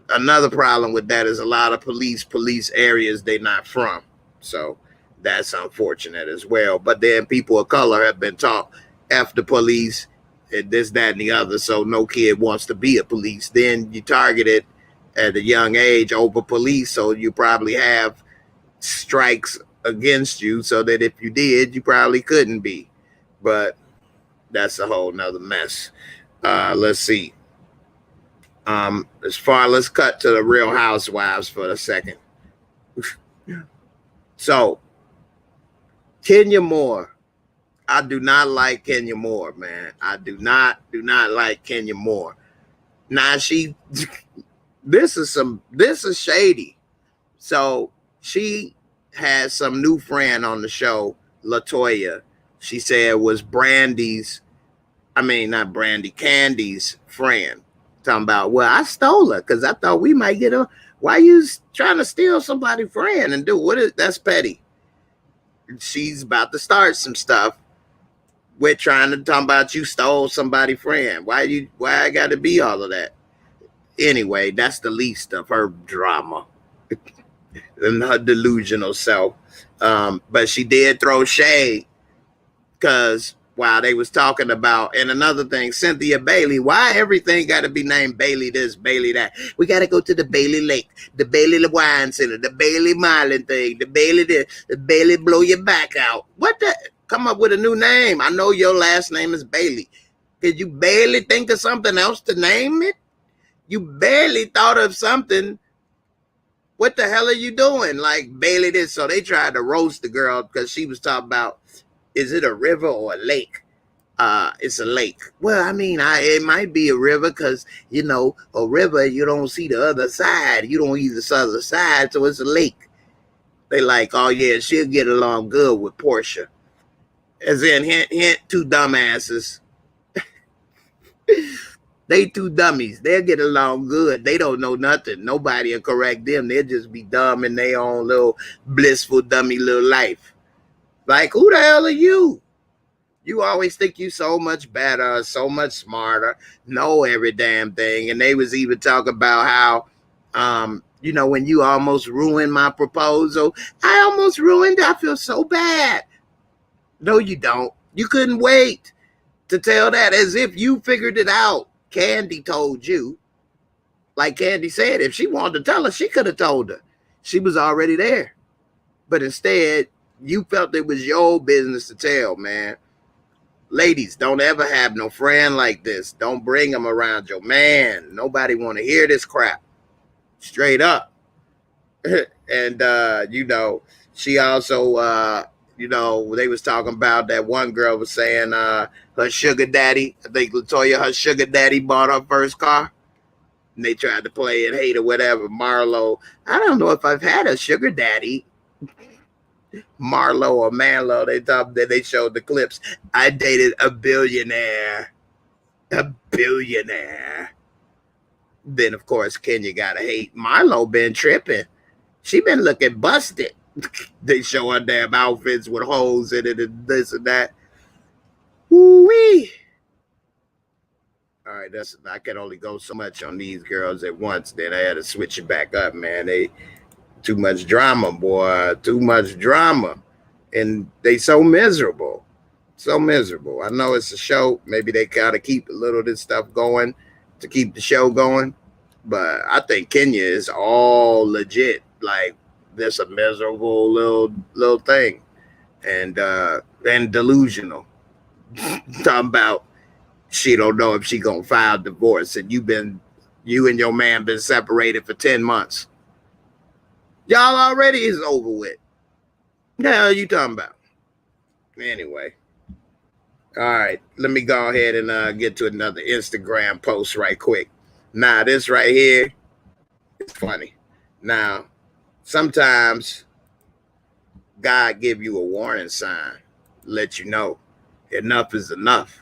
another problem with that is a lot of police areas they're not from. So that's unfortunate as well. But then people of color have been taught F the police and this, that, and the other. So no kid wants to be a police. Then you target it at a young age over police. So you probably have strikes against you so that if you did, you probably couldn't be. But that's a whole nother mess. Let's see. Let's cut to the Real Housewives for a second. So, Kenya Moore. I do not like Kenya Moore, man. I do not like Kenya Moore. Now this is shady. So she has some new friend on the show, LaToya. She said it was Candy's friend. Talking about, well, I stole her because I thought we might get her. Why you trying to steal somebody's friend and do what is that's petty? She's about to start some stuff. We're trying to talk about you stole somebody's friend. Why I gotta be all of that? Anyway, that's the least of her drama and her delusional self. But she did throw shade because while they was talking about, and another thing, Cynthia Bailey, why everything got to be named Bailey this, Bailey that? We got to go to the Bailey Lake, the Bailey Wine Center, the Bailey Marlin thing, the Bailey this, the Bailey blow your back out. What the? Come up with a new name. I know your last name is Bailey. Did you barely think of something else to name it? You barely thought of something. What the hell are you doing? Like Bailey this. So they tried to roast the girl because she was talking about, is it a river or a lake? It's a lake. Well, I mean, it might be a river because, a river, you don't see the other side. You don't see the other side, so it's a lake. They like, oh, yeah, she'll get along good with Portia. As in, hint, two dumbasses. They two dummies. They'll get along good. They don't know nothing. Nobody will correct them. They'll just be dumb in their own little blissful, dummy little life. Like, who the hell are you? You always think you so much better, so much smarter, know every damn thing. And they was even talking about how, when you almost ruined my proposal. I almost ruined it. I feel so bad. No, you don't. You couldn't wait to tell that as if you figured it out. Candy told you. Like Candy said, if she wanted to tell her, she could have told her. She was already there. But instead, you felt it was your business to tell, man. Ladies, don't ever have no friend like this. Don't bring them around your man. Nobody want to hear this crap. Straight up. And, she also, they was talking about that one girl was saying her sugar daddy, I think LaToya, her sugar daddy bought her first car. And they tried to play it, hate or whatever. Marlo, I don't know if I've had a sugar daddy. Marlo or Manlo, they showed the clips. I dated a billionaire. Then, of course, Kenya gotta hate. Marlo been tripping. She been looking busted. They show her damn outfits with holes in it and this and that. Woo-wee. All right, I can only go so much on these girls at once. Then I had to switch it back up, man. They too much drama, boy. Too much drama. And they so miserable. So miserable. I know it's a show. Maybe they gotta keep a little of this stuff going to keep the show going. But I think Kenya is all legit. Like, that's a miserable little thing. And delusional. Talking about she don't know if she gonna file divorce. And you and your man been separated for 10 months. Y'all already is over with. What the hell are you talking about? Anyway. All right. Let me go ahead and get to another Instagram post right quick. Now, this right here is funny. Now, sometimes God give you a warning sign. Let you know enough is enough.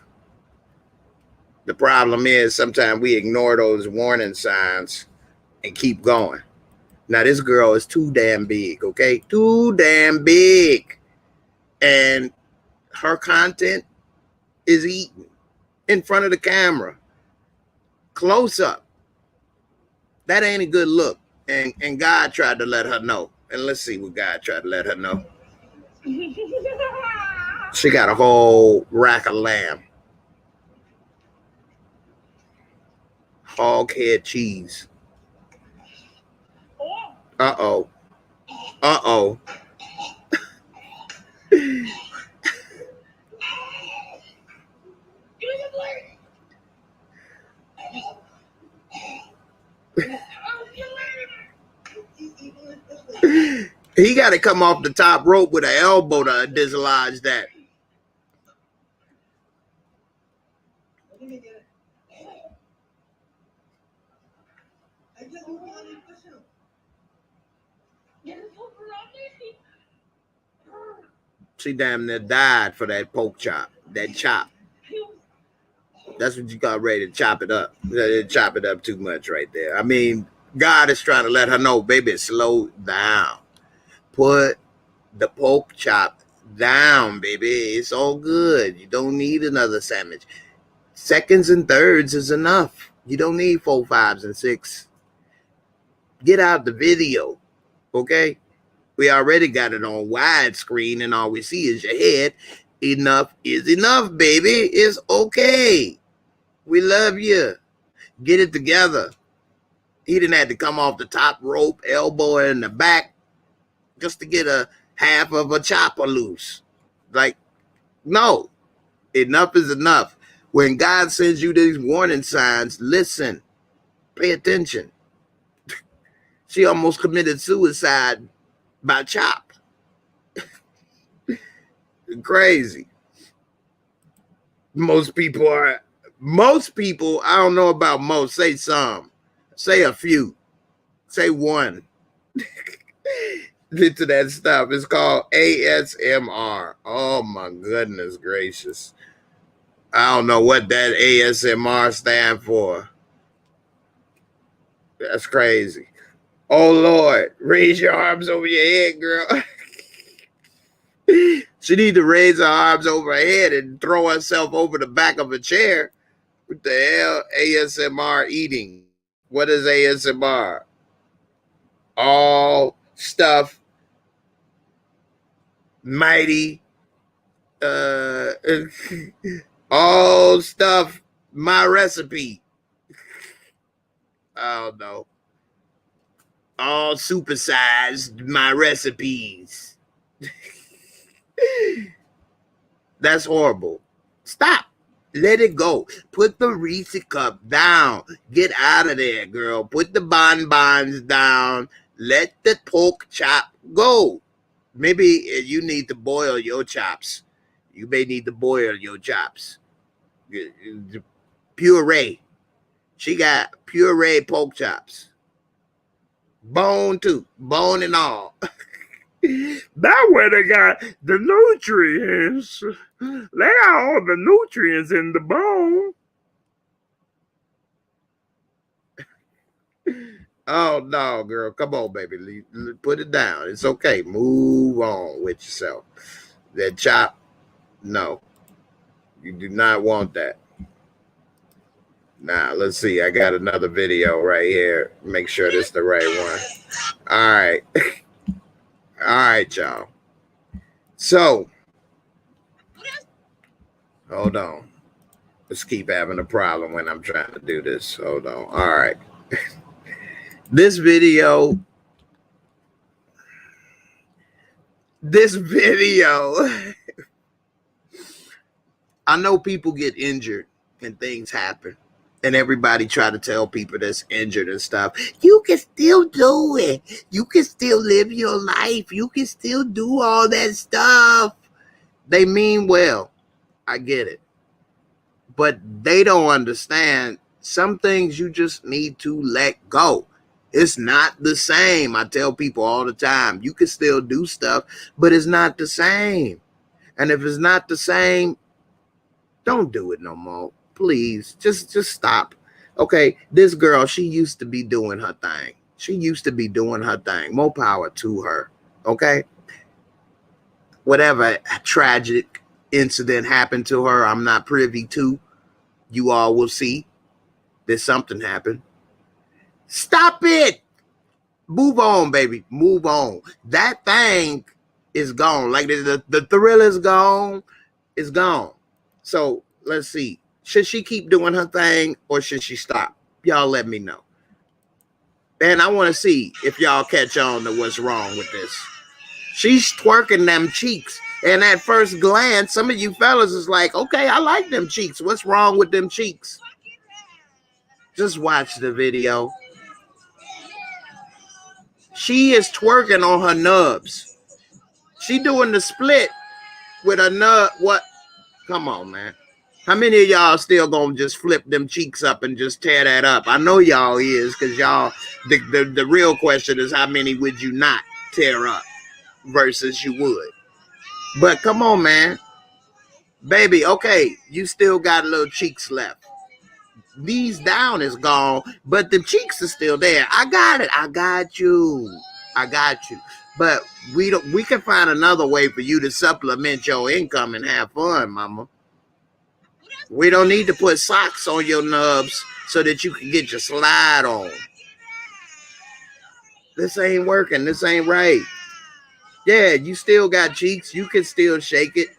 The problem is sometimes we ignore those warning signs and keep going. Now, this girl is too damn big, okay? Too damn big. And her content is eaten in front of the camera. Close up. That ain't a good look. And God tried to let her know. And let's see what God tried to let her know. She got a whole rack of lamb. Hog head cheese. Uh-oh. Uh-oh. He got to come off the top rope with an elbow to dislodge that. She damn near died for that poke chop, that chop. That's what you got ready to chop it up. Chop it up too much right there. I mean, God is trying to let her know, baby, slow down. Put the poke chop down, baby. It's all good. You don't need another sandwich. Seconds and thirds is enough. You don't need 4, 5s, and 6. Get out the video, okay? We already got it on widescreen, and all we see is your head. Enough is enough, baby. It's okay. We love you. Get it together. He didn't have to come off the top rope, elbow in the back, just to get a half of a chopper loose. Like, no. Enough is enough. When God sends you these warning signs, listen. Pay attention. She almost committed suicide by chop. Crazy. Most people, I don't know about most, say some, say a few, say one. Into that stuff. It's called ASMR. Oh my goodness gracious. I don't know what that ASMR stand for. That's crazy. Oh Lord, raise your arms over your head, girl. She need to raise her arms over her head and throw herself over the back of a chair. What the hell? ASMR eating. What is ASMR? All stuff mighty. All stuff my recipe. I don't know. All supersized my recipes. That's horrible. Stop. Let it go. Put the Reese cup down. Get out of there, girl. Put the bonbons down. Let the pork chop go. Maybe you need to boil your chops. You may need to boil your chops. Puree. She got puree pork chops. Bone too. Bone and all. That way they got the nutrients. They got all the nutrients in the bone. Oh no, girl. Come on, baby. Put it down. It's okay. Move on with yourself. That chop, no. You do not want that. Now, let's see. I got another video right here. Make sure this is the right one. All right. All right, y'all. So, hold on. Let's keep having a problem when I'm trying to do this. Hold on. All right. This video. I know people get injured and things happen. And everybody try to tell people that's injured and stuff, you can still do it. You can still live your life. You can still do all that stuff. They mean well. I get it. But they don't understand some things you just need to let go. It's not the same. I tell people all the time, you can still do stuff, but it's not the same. And if it's not the same, don't do it no more. Please, just stop. Okay, this girl, she used to be doing her thing. More power to her. Okay? Whatever tragic incident happened to her, I'm not privy to. You all will see. There's something happened. Stop it. Move on, baby. Move on. That thing is gone. Like the thrill is gone. It's gone. So let's see. Should she keep doing her thing or should she stop? Y'all let me know. And I want to see if y'all catch on to what's wrong with this. She's twerking them cheeks. And at first glance, some of you fellas is like, okay, I like them cheeks. What's wrong with them cheeks? Just watch the video. She is twerking on her nubs. She doing the split with a nub. What? Come on, man. How many of y'all still gonna just flip them cheeks up and just tear that up? I know y'all is, because y'all, the real question is how many would you not tear up versus you would? But come on, man. Baby, okay, you still got little cheeks left. These down is gone, but the cheeks are still there. I got it. I got you. I got you. But we can find another way for you to supplement your income and have fun, mama. We don't need to put socks on your nubs so that you can get your slide on. This ain't working. This ain't right. Yeah, you still got cheeks. You can still shake it.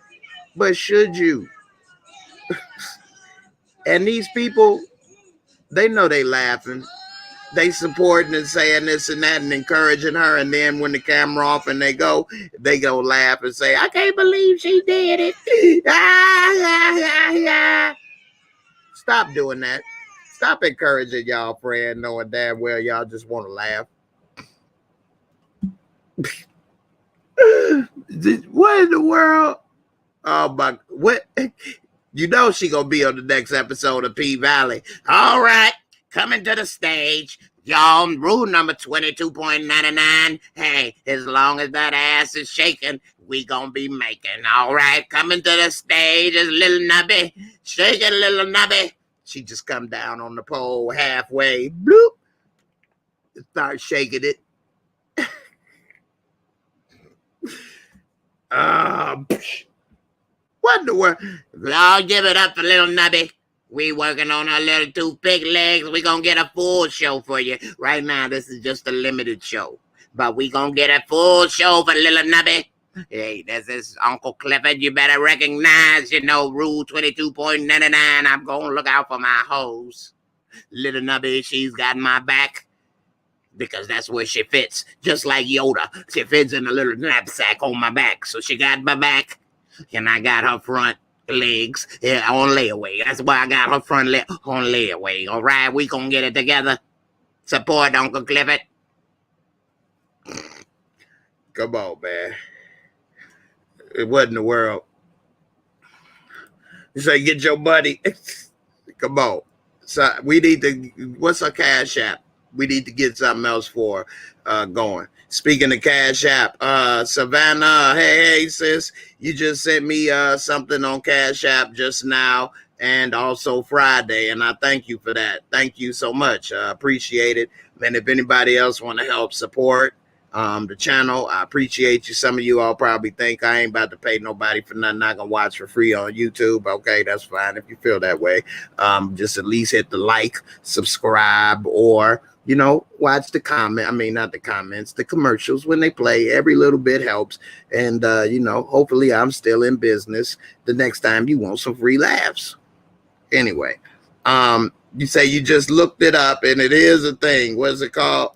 But should you? And these people, they know they laughing. They supporting and saying this and that and encouraging her. And then when the camera off and they go laugh and say, I can't believe she did it. Stop doing that. Stop encouraging y'all friend knowing damn well y'all just want to laugh. What in the world? Oh my, what? You know she gonna be on the next episode of P Valley. All right, coming to the stage, y'all. Rule number 22.99. Hey, as long as that ass is shaking, we gonna be making. All right, coming to the stage is Little Nubby. Shake it, Little Nubby. She just come down on the pole halfway. Bloop. Start shaking it. What in the world? Y'all give it up for Little Nubby. We working on her little toothpick legs. We gonna get a full show for you. Right now, this is just a limited show. But we gonna get a full show for Little Nubby. Hey, this is Uncle Clifford. You better recognize, Rule 22.99. I'm gonna look out for my hoes. Little Nubby, she's got my back. Because that's where she fits. Just like Yoda. She fits in a little knapsack on my back. So she got my back. And I got her front legs on layaway. That's why I got her front leg on layaway. All right, we gonna get it together. Support Uncle Clifford. Come on, man. What in the world? You say get your money. Come on. So we need to. What's our Cash App? We need to get something else for going. Speaking of Cash App, Savannah, hey, sis, you just sent me something on Cash App just now and also Friday, and I thank you for that. Thank you so much. Appreciate it. And if anybody else want to help support the channel, I appreciate you. Some of you all probably think I ain't about to pay nobody for nothing I can watch for free on YouTube. Okay, that's fine if you feel that way. Just at least hit the like, subscribe, or watch the comment. I mean, not the comments, the commercials when they play. Every little bit helps. And, hopefully I'm still in business the next time you want some free laughs. Anyway, you say you just looked it up and it is a thing. What's it called?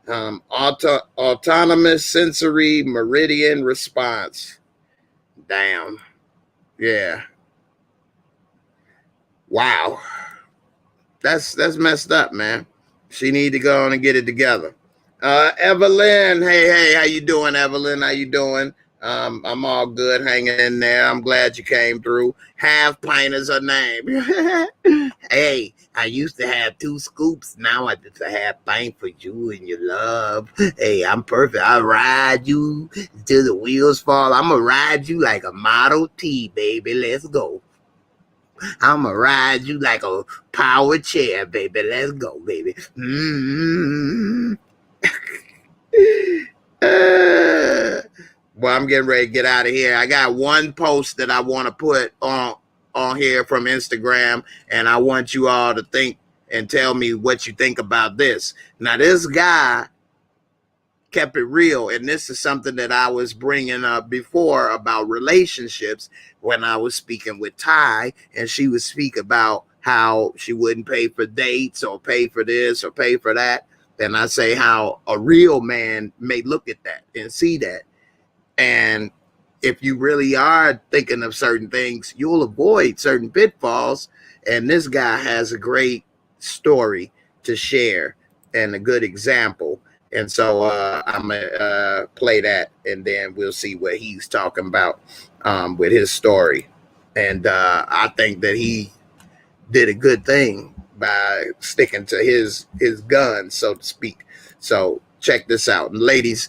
Autonomous sensory meridian response. Damn. Yeah. Wow. That's messed up, man. She need to go on and get it together. Evelyn, hey, how you doing, Evelyn? How you doing? I'm all good, hanging in there. I'm glad you came through. Half Pint is her name. Hey, I used to have 2 scoops. Now I just have pint for you and your love. Hey, I'm perfect. I ride you till the wheels fall. I'm gonna ride you like a Model T, baby. Let's go. I'm going to ride you like a power chair, baby. Let's go, baby. Well, I'm getting ready to get out of here. I got one post that I want to put on here from Instagram, and I want you all to think and tell me what you think about this. Now, this guy kept it real. And this is something that I was bringing up before about relationships when I was speaking with Ty, and she would speak about how she wouldn't pay for dates or pay for this or pay for that. And I say how a real man may look at that and see that. And if you really are thinking of certain things, you'll avoid certain pitfalls. And this guy has a great story to share and a good example. And so I'm going to play that, and then we'll see what he's talking about with his story. And I think that he did a good thing by sticking to his guns, so to speak. So check this out. And ladies,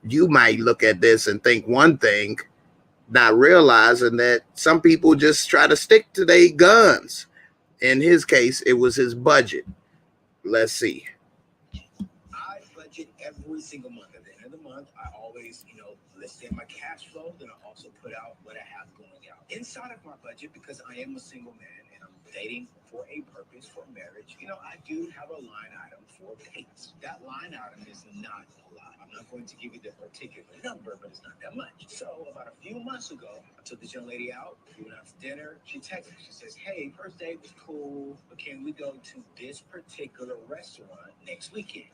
you might look at this and think one thing, not realizing that some people just try to stick to their guns. In his case, it was his budget. Let's see. I budget every single month. At the end of the month, I always, list in my cash flow. Then I also put out what I have going out. Inside of my budget, because I am a single man and I'm dating for a purpose, for marriage, I do have a line item for dates. That line item is not a lot. I'm not going to give you the particular number, but it's not that much. So about a few months ago, I took this young lady out. We went out to dinner. She texted me. She says, hey, first date was cool, but can we go to this particular restaurant next weekend?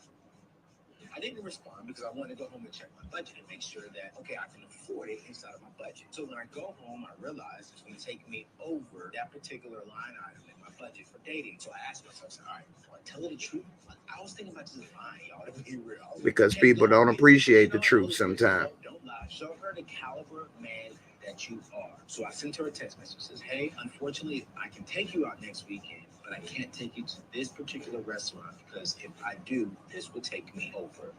I didn't respond because I wanted to go home and check my budget and make sure that, okay, I can afford it inside of my budget. So when I go home, I realize it's going to take me over that particular line item in my budget for dating. So I asked myself, all right, do I tell her the truth? I was thinking about just lying, y'all. It would be real. Because people don't appreciate the truth sometimes. Don't lie. Show her the caliber of man that you are. So I sent her a text message that says, hey, unfortunately, I can take you out next weekend, but I can't take you to this particular restaurant because if I do, this will take me over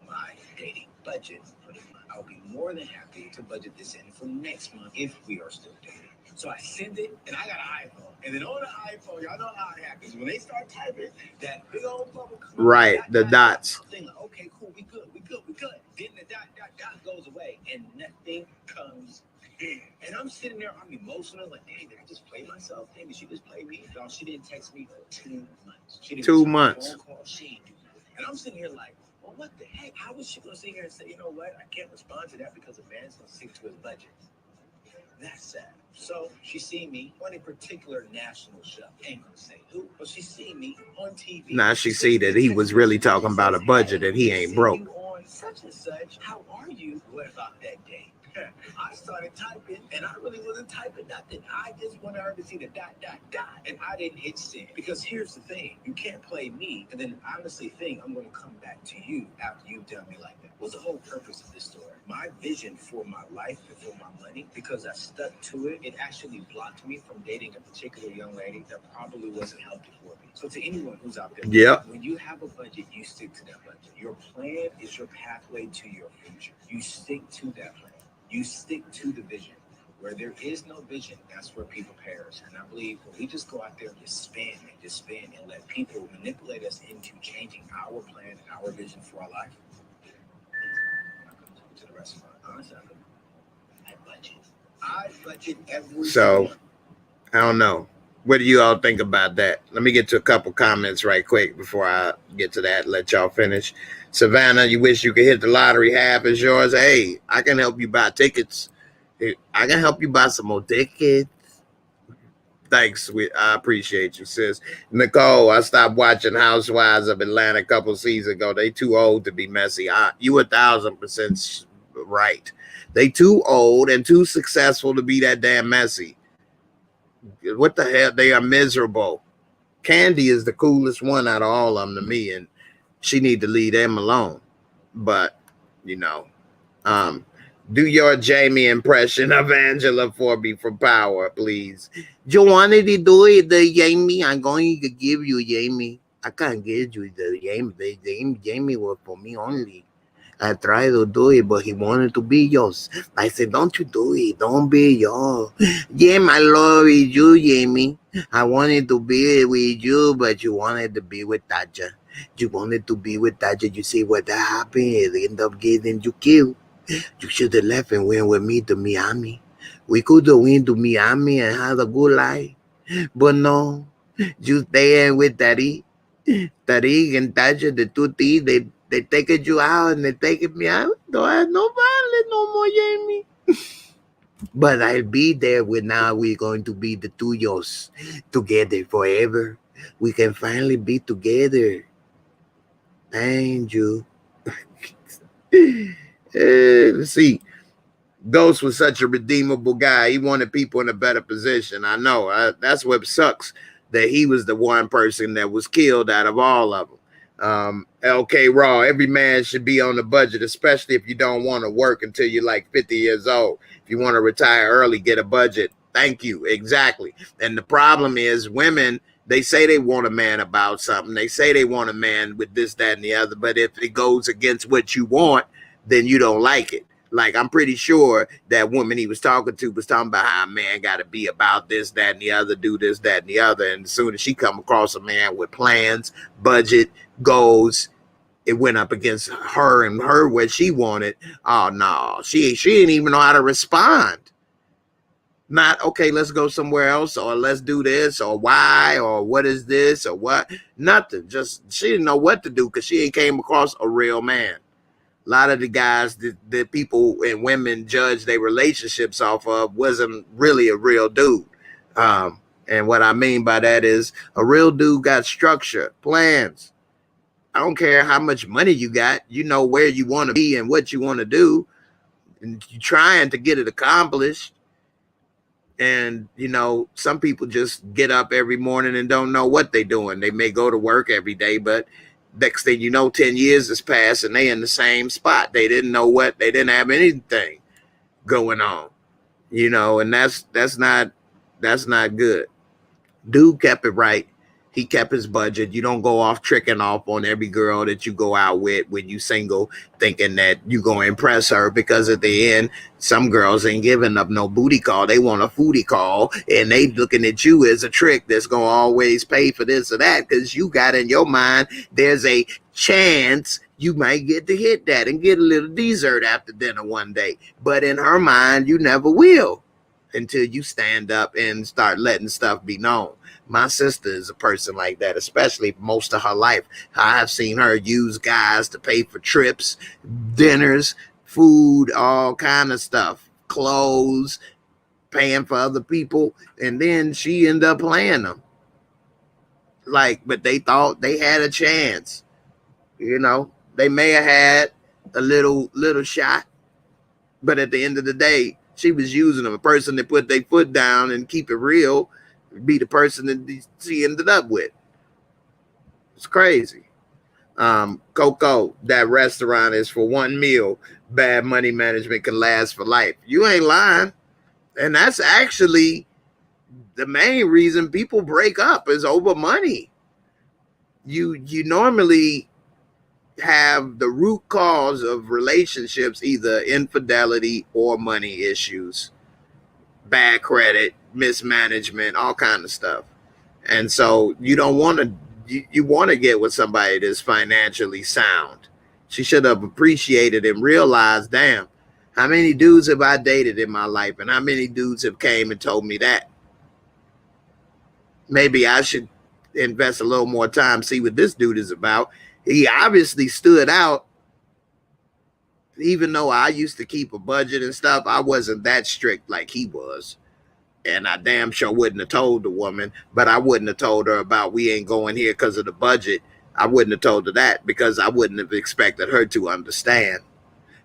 my dating budget for the month. I'll be more than happy to budget this in for next month if we are still dating. So I send it, and I got an iPhone. And then on the iPhone, y'all know how it happens. When they start typing, that big old bubble comes right, the dots. I'm thinking, okay, cool, we good. Then the dot goes away, and nothing comes in. And I'm sitting there, I'm emotional, like, dang, did I just play myself? Dang, did she just play me? No, she didn't text me for 2 months. She didn't 2 months. Phone call. She didn't do nothing. And I'm sitting here like, well, what the heck? How was she going to sit here and say, you know what? I can't respond to that because a man's going to stick to his budget. That's sad. So she seen me on a particular national show. Ain't gonna say who, but she seen me on TV. Now she see that he was really talking about a budget and he ain't broke. On such and such. How are you? What about that day? I started typing, and I really wasn't typing nothing. I just wanted her to see the dot, and I didn't hit send. Because here's the thing. You can't play me, and then honestly think I'm going to come back to you after you've done me like that. What's the whole purpose of this story? My vision for my life and for my money, because I stuck to it, it actually blocked me from dating a particular young lady that probably wasn't healthy for me. So to anyone who's out there, yep, when you have a budget, you stick to that budget. Your plan is your pathway to your future. You stick to that plan. You stick to the vision. Where there is no vision, that's where people perish. And I believe when we just go out there and just spin and let people manipulate us into changing our plan and our vision for our life, I'm not going to talk to the restaurant. Honestly, I budget every so I don't know. What do you all think about that? Let me get to a couple comments right quick before I get to that. Let y'all finish. Savannah, you wish you could hit the lottery. Half is yours. Hey, I can help you buy tickets. I can help you buy some more tickets. Thanks. I appreciate you, sis. Nicole, I stopped watching Housewives of Atlanta a couple seasons ago. They too old to be messy. You 1,000% right. They too old and too successful to be that damn messy. What the hell? They are miserable. Candy is the coolest one out of all of them to me, and she need to leave them alone. But do your Jamie impression of Angela for me from Power, please. You wanted to do it, the Jamie? I'm going to give you Jamie. I can't give you the Jamie. The Jamie was for me only. I tried to do it, but he wanted to be yours. I said, don't you do it. Don't be yours. Jamie, I love you, Jamie. I wanted to be with you, but you wanted to be with Taja. You wanted to be with Taja. You see what that happened? It ended up getting you killed. You should have left and went with me to Miami. We could have went to Miami and had a good life. But no, you stay with Tariq. Tariq and Taja, the two thieves, They taking you out and they taking me out. Don't have no violence no more, Jamie. But I'll be there when now we're going to be the tuyos together forever. We can finally be together. Thank you. Let's see. Ghost was such a redeemable guy. He wanted people in a better position. I know. That's what sucks, that he was the one person that was killed out of all of them. LK Raw, every man should be on the budget, especially if you don't want to work until you're like 50 years old. If you want to retire early, get a budget. Thank you. Exactly. And the problem is women, they say they want a man about something. They say they want a man with this, that, and the other. But if it goes against what you want, then you don't like it. Like, I'm pretty sure that woman he was talking to was talking about how a man got to be about this, that, and the other, do this, that, and the other. And as soon as she come across a man with plans, budget, goals, it went up against her and her what she wanted. Oh, no, she didn't even know how to respond. Not, okay, let's go somewhere else, or let's do this, or why, or what is this, or what? Nothing. Just, she didn't know what to do because she ain't came across a real man. A lot of the guys that people and women judge their relationships off of wasn't really a real dude. And what I mean by that is a real dude got structure, plans. I don't care how much money you got. You know where you want to be and what you want to do. And you're trying to get it accomplished. And, you know, some people just get up every morning and don't know what they're doing. They may go to work every day, but next thing you know, 10 years has passed and they in the same spot. They didn't know what, they didn't have anything going on, you know, and that's not good. Dude kept it right. He kept his budget. You don't go off tricking off on every girl that you go out with when you single, thinking that you gonna impress her, because at the end, some girls ain't giving up no booty call. They want a foodie call, and they looking at you as a trick that's gonna always pay for this or that, because you got in your mind there's a chance you might get to hit that and get a little dessert after dinner one day. But in her mind, you never will until you stand up and start letting stuff be known. My sister is a person like that, especially most of her life. I've seen her use guys to pay for trips, dinners, food, all kind of stuff, clothes, paying for other people, and then she ended up playing them. Like, but they thought they had a chance. You know, they may have had a little shot, but at the end of the day, she was using them. A person that put their foot down and keep it real be the person that she ended up with. It's crazy. Coco, that restaurant is for one meal. Bad money management can last for life. You ain't lying. And that's actually the main reason people break up, is over money. You normally have the root cause of relationships, either infidelity or money issues, bad credit, mismanagement, all kind of stuff. And so you don't want to, you want to get with somebody that's financially sound. She should have appreciated and realized, damn, how many dudes have I dated in my life, and how many dudes have came and told me that? Maybe I should invest a little more time, see what this dude is about. He obviously stood out. Even though I used to keep a budget and stuff, I wasn't that strict like he was. And I damn sure wouldn't have told the woman, but I wouldn't have told her about we ain't going here because of the budget. I wouldn't have told her that because I wouldn't have expected her to understand.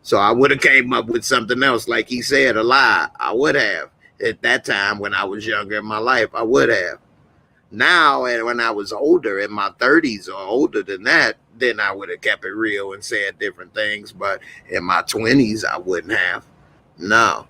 So I would have came up with something else, like he said, a lie. I would have. At that time when I was younger in my life, I would have. Now, and when I was older, in my 30s or older than that, then I would have kept it real and said different things. But in my 20s, I wouldn't have. No.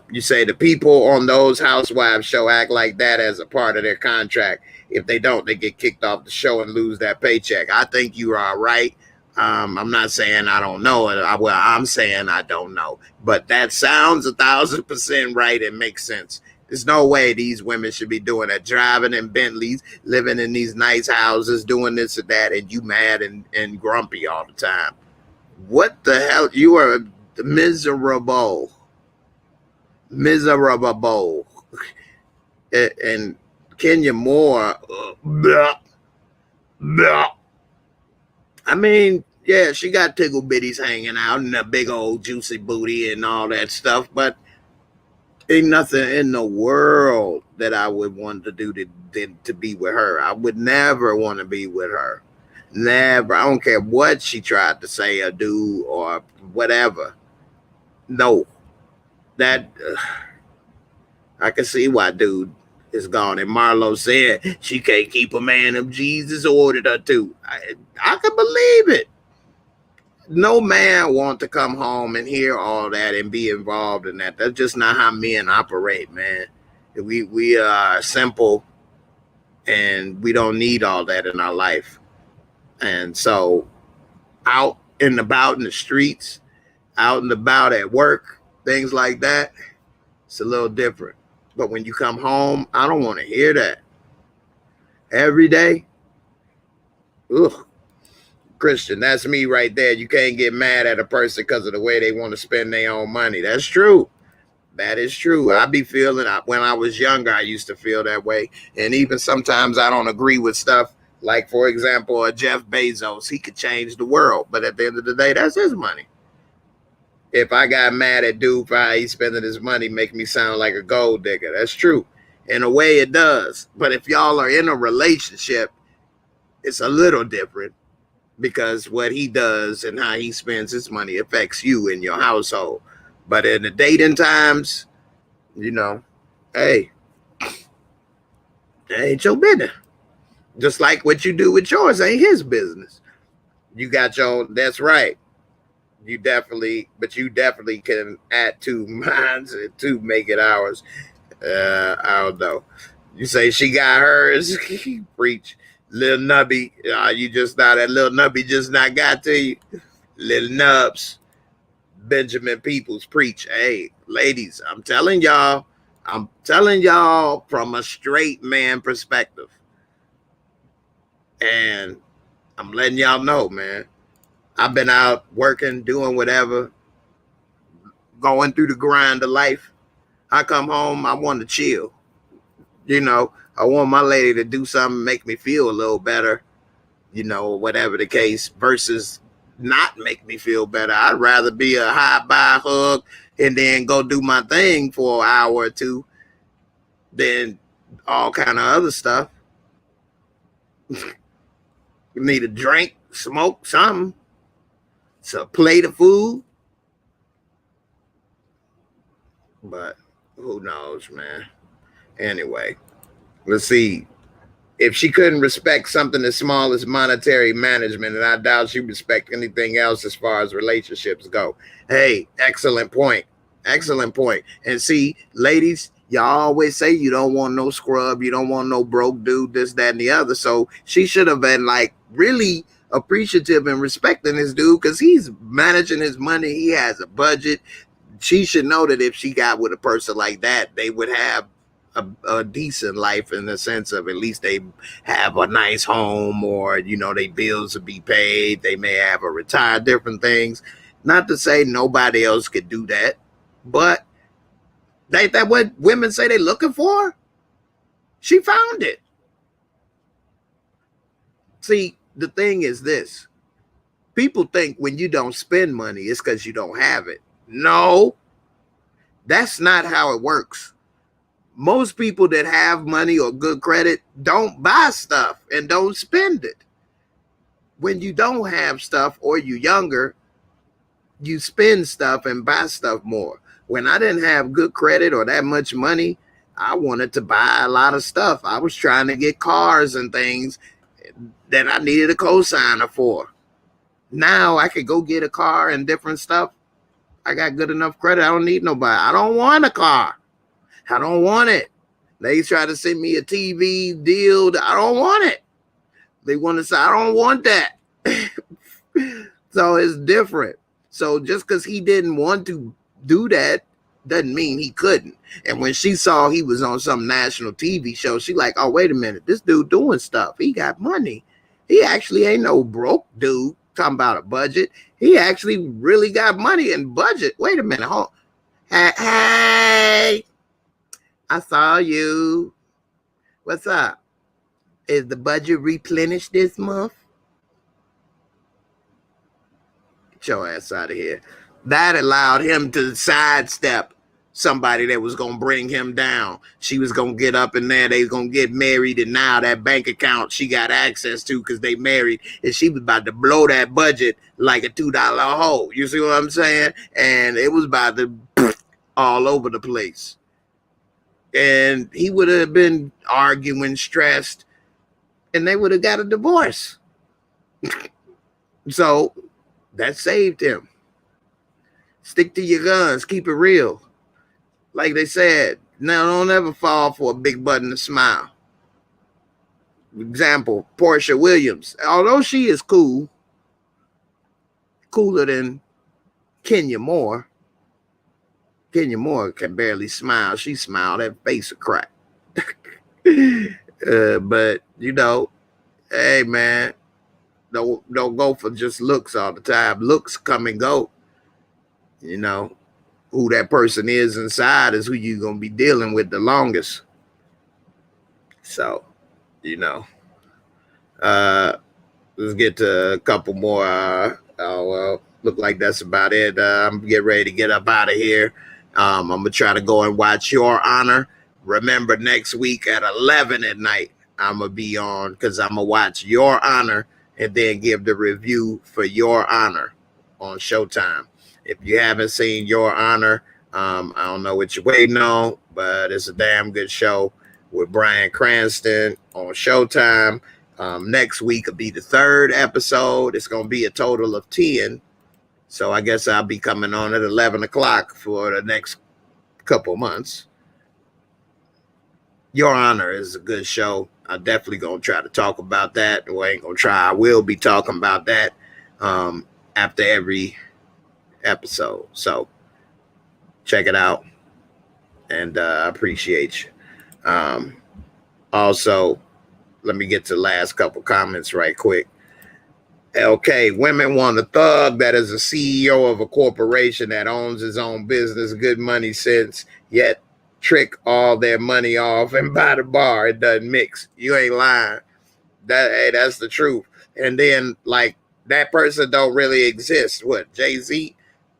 You say the people on those Housewives show act like that as a part of their contract. If they don't, they get kicked off the show and lose that paycheck. I think you are right. I'm not saying I don't know. Well, I'm saying I don't know. But that sounds 1,000% right and makes sense. There's no way these women should be doing that, driving in Bentleys, living in these nice houses, doing this or that, and you mad and grumpy all the time. What the hell? You are miserable. Miserable. And Kenya Moore, blah, blah. I mean, Yeah, she got tickle bitties hanging out and a big old juicy booty and all that stuff, but ain't nothing in the world that I would want to do to be with her. I would never want to be with her. Never. I don't care what she tried to say or do or whatever. No, that I can see why dude is gone. And Marlo said she can't keep a man if Jesus ordered her to. I can believe it. No man want to come home and hear all that and be involved in that. That's just not how men operate, man. We are simple and we don't need all that in our life. And so out and about in the streets, out and about at work, things like that, it's a little different. But when you come home, I don't want to hear that. Every day, ugh. Christian, that's me right there. You can't get mad at a person because of the way they want to spend their own money. That's true. That is true. I be feeling, when I was younger, I used to feel that way. And even sometimes I don't agree with stuff. Like, for example, Jeff Bezos, he could change the world. But at the end of the day, that's his money. If I got mad at dude for how he's spending his money, make me sound like a gold digger. That's true. In a way, it does. But if y'all are in a relationship, it's a little different because what he does and how he spends his money affects you and your household. But in the dating times, you know, hey, that ain't your business. Just like what you do with yours ain't his business. You got your own, that's right. You definitely can add two minds to make it ours. I don't know. You say she got hers, preach. Little Nubby, you just not that little Nubby just not got to you. Little Nubs, Benjamin Peoples preach. Hey, ladies, I'm telling y'all from a straight man perspective. And I'm letting y'all know, man. I've been out working, doing whatever, going through the grind of life. I come home, I want to chill. You know, I want my lady to do something, make me feel a little better, you know, whatever the case, versus not make me feel better. I'd rather be a high bye hug and then go do my thing for an hour or two than all kind of other stuff. You need a drink, smoke, something. It's a plate of food. But who knows, man. Anyway, let's see. If she couldn't respect something as small as monetary management, and I doubt she'd respect anything else as far as relationships go. Hey, excellent point. Excellent point. And see, ladies, y'all always say you don't want no scrub, you don't want no broke dude, this, that, and the other. So she should have been like really appreciative and respecting this dude because he's managing his money. He has a budget. She should know that if she got with a person like that, they would have a decent life in the sense of at least they have a nice home or, you know, their bills will be paid. They may have a retire, different things. Not to say nobody else could do that, but that what women say they're looking for? She found it. See, the thing is this. People think when you don't spend money, it's because you don't have it. No, that's not how it works. Most people that have money or good credit don't buy stuff and don't spend it. When you don't have stuff or you're younger, you spend stuff and buy stuff more. When I didn't have good credit or that much money, I wanted to buy a lot of stuff. I was trying to get cars and things that I needed a cosigner for. Now I could go get a car and different stuff. I got good enough credit. I don't need nobody. I don't want a car. I don't want it. They try to send me a TV deal. I don't want it. They want to say, I don't want that. So it's different. So just because he didn't want to do that doesn't mean he couldn't. And when she saw he was on some national TV show, she like, oh, wait a minute. This dude doing stuff. He got money. He actually ain't no broke dude talking about a budget. He actually really got money and budget. Wait a minute. Hold. Hey. I saw you. What's up? Is the budget replenished this month? Get your ass out of here. That allowed him to sidestep somebody that was going to bring him down. She was going to get up in there. They was going to get married. And now that bank account she got access to because they married. And she was about to blow that budget like a $2 hole. You see what I'm saying? And it was about to all over the place. And he would have been arguing, stressed, and they would have got a divorce. So that saved him. Stick to your guns. Keep it real. Like they said, now don't ever fall for a big button to smile. Example, Portia Williams. Although she is cool, cooler than Kenya Moore. Kenya Moore can barely smile. She smiled, that face a crack. But, you know, hey, man, don't go for just looks all the time. Looks come and go. You know, who that person is inside is who you're going to be dealing with the longest. So, you know, let's get to a couple more. Look like that's about it. I'm getting ready to get up out of here. I'm going to try to go and watch Your Honor. Remember, next week at 11 at night, I'm going to be on because I'm going to watch Your Honor and then give the review for Your Honor on Showtime. If you haven't seen Your Honor, I don't know what you're waiting on, but it's a damn good show with Bryan Cranston on Showtime. Next week will be the 3rd episode. It's going to be a total of 10. So I guess I'll be coming on at 11 o'clock for the next couple months. Your Honor is a good show. I'm definitely going to try to talk about that. Well, I ain't going to try. I will be talking about that after every episode. So check it out. And I appreciate you. Also, let me get to the last couple comments right quick. Okay, women want a thug that is a CEO of a corporation that owns his own business, good money sense, yet trick all their money off and buy the bar. It doesn't mix. You ain't lying. That's the truth. And then, like, that person don't really exist. What, Jay-Z?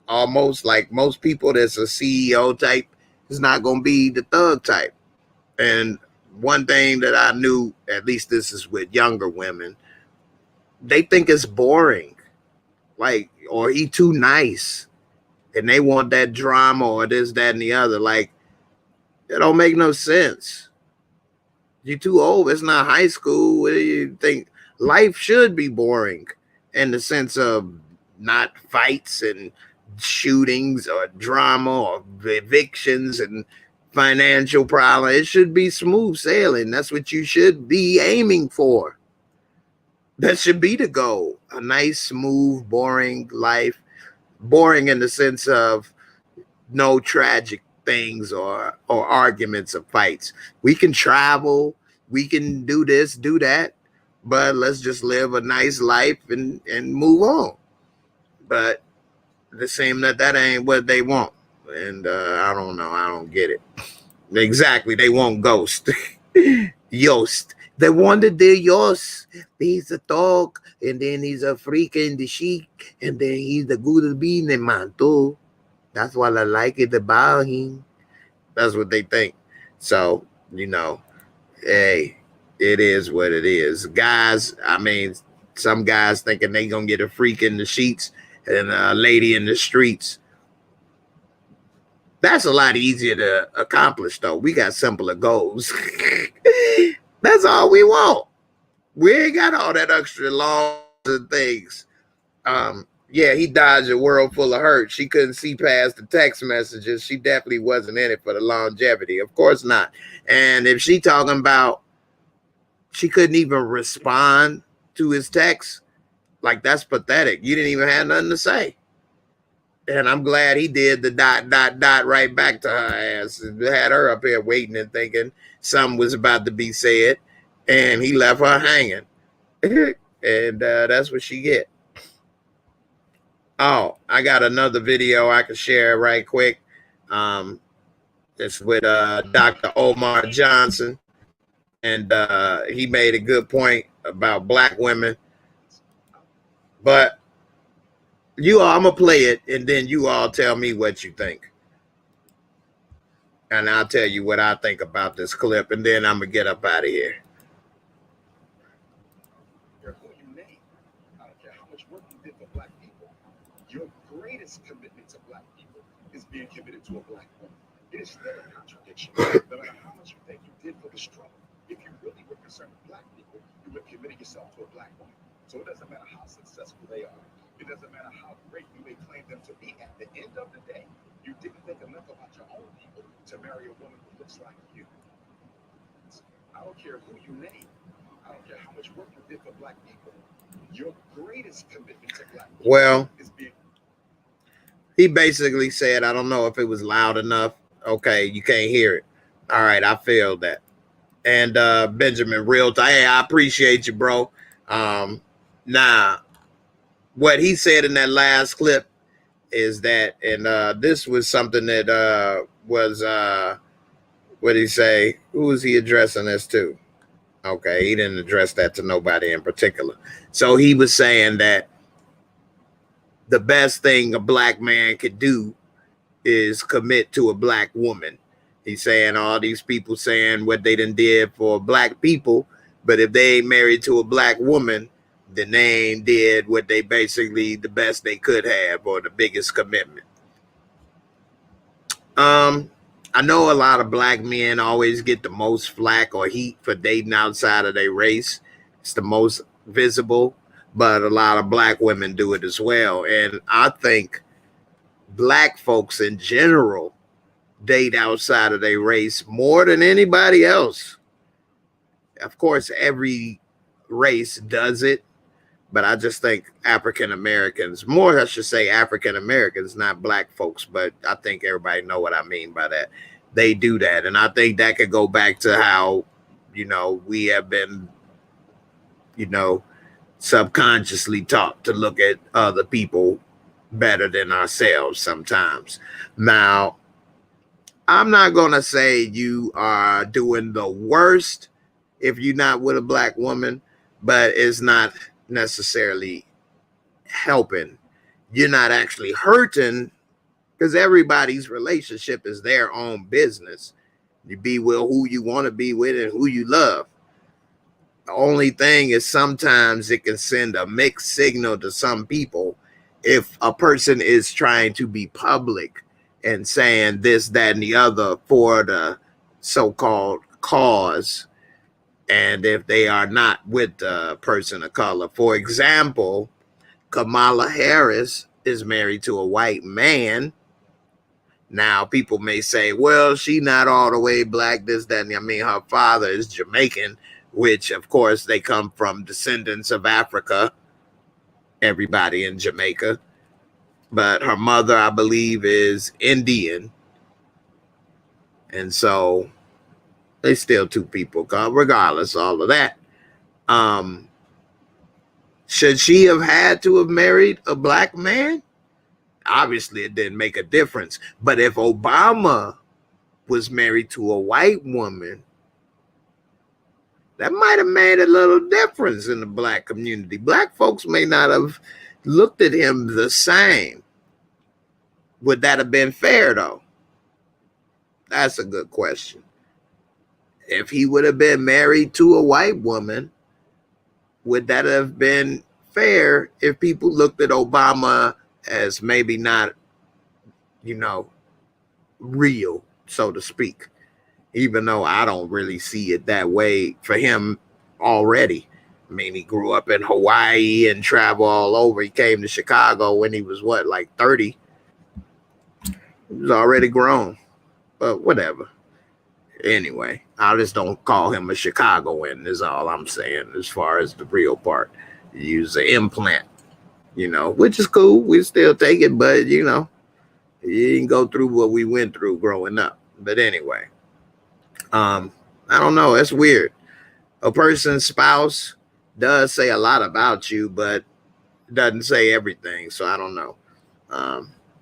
Almost like most people that's a CEO type is not going to be the thug type. And one thing that I knew, at least this is with younger women, they think it's boring, like, or he too nice, and they want that drama or this, that, and the other. Like, it don't make no sense. You're too old. It's not high school. What do you think? Life should be boring in the sense of not fights and shootings or drama or evictions and financial problems. It should be smooth sailing. That's what you should be aiming for. That should be the goal. A nice, smooth, boring life. Boring in the sense of no tragic things or arguments or fights. We can travel. We can do this, do that. But let's just live a nice life and move on. But it seems that ain't what they want. And I don't know. I don't get it. Exactly. They want Ghost. Yost. They wanted the Yos. He's a dog, and then he's a freak in the chic, and then he's the good bean man too. That's what I like it about him. That's what they think. So, you know, hey, it is what it is. Guys, I mean, some guys thinking they gonna get a freak in the sheets and a lady in the streets. That's a lot easier to accomplish, though. We got simpler goals. That's all we want. We ain't got all that extra laws and things. Yeah, he dodged a world full of hurt. She couldn't see past the text messages. She definitely wasn't in it for the longevity. Of course not. And if she talking about she couldn't even respond to his text, like, that's pathetic. You didn't even have nothing to say. And I'm glad he did the ... right back to her ass. And had her up here waiting and thinking something was about to be said. And he left her hanging. And that's what she get. Oh, I got another video I can share right quick. It's with Dr. Omar Johnson. And he made a good point about black women. But You all, I'm gonna play it, and then you all tell me what you think, and I'll tell you what I think about this clip, and then I'm gonna get up out of here. Who you name. I don't care how much work you did for black people. Your greatest commitment to black people is being committed to a black woman. It is still a contradiction. No matter how much you think you did for the struggle, if you really were concerned with black people, you would have committed yourself to a black woman. So it doesn't matter how successful they are. It doesn't matter how great you may claim them to be. At the end of the day, you didn't think enough about your own people to marry a woman who looks like you. I don't care who you name. I don't care how much work you did for black people. Your greatest commitment to black people is being. He basically said, I don't know if it was loud enough. Okay, you can't hear it. All right, I failed that. And Benjamin Realtor, hey, I appreciate you, bro. Now, what he said in that last clip is that, and this was something that was, what did he say? Who was he addressing this to? Okay, he didn't address that to nobody in particular. So he was saying that the best thing a black man could do is commit to a black woman. He's saying all these people saying what they done did for black people, but if they ain't married to a black woman, then they ain't did what they basically the best they could have or the biggest commitment. I know a lot of black men always get the most flack or heat for dating outside of their race. It's the most visible, but a lot of black women do it as well. And I think black folks in general date outside of their race more than anybody else. Of course, every race does it, but I just think African Americans, more I should say African Americans, not black folks, but I think everybody know what I mean by that. They do that. And I think that could go back to how, you know, we have been, you know, subconsciously taught to look at other people better than ourselves sometimes. Now, I'm not going to say you are doing the worst if you're not with a black woman, but it's not necessarily helping. You're not actually hurting because everybody's relationship is their own business. You be with who you want to be with and who you love. The only thing is sometimes it can send a mixed signal to some people if a person is trying to be public and saying this, that, and the other for the so-called cause, and if they are not with the person of color. For example, Kamala Harris is married to a white man. Now, people may say, well, she not all the way black, this, that, and I mean, her father is Jamaican, which, of course, they come from descendants of Africa, everybody in Jamaica. But her mother, I believe, is Indian. And so they still two people, regardless of all of that. Should she have had to have married a black man? Obviously, it didn't make a difference. But if Obama was married to a white woman, that might have made a little difference in the black community. Black folks may not have looked at him the same. Would that have been fair, though? That's a good question. If he would have been married to a white woman, would that have been fair if people looked at Obama as maybe not, you know, real, so to speak? Even though I don't really see it that way for him already. I mean, he grew up in Hawaii and traveled all over. He came to Chicago when he was, what, like 30? He was already grown, but whatever. Anyway, I just don't call him a Chicagoan is all I'm saying as far as the real part. Use an implant, you know, which is cool. We still take it, but, you know, you didn't go through what we went through growing up. But anyway, I don't know. It's weird. A person's spouse does say a lot about you, but doesn't say everything. So I don't know.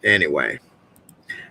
Anyway,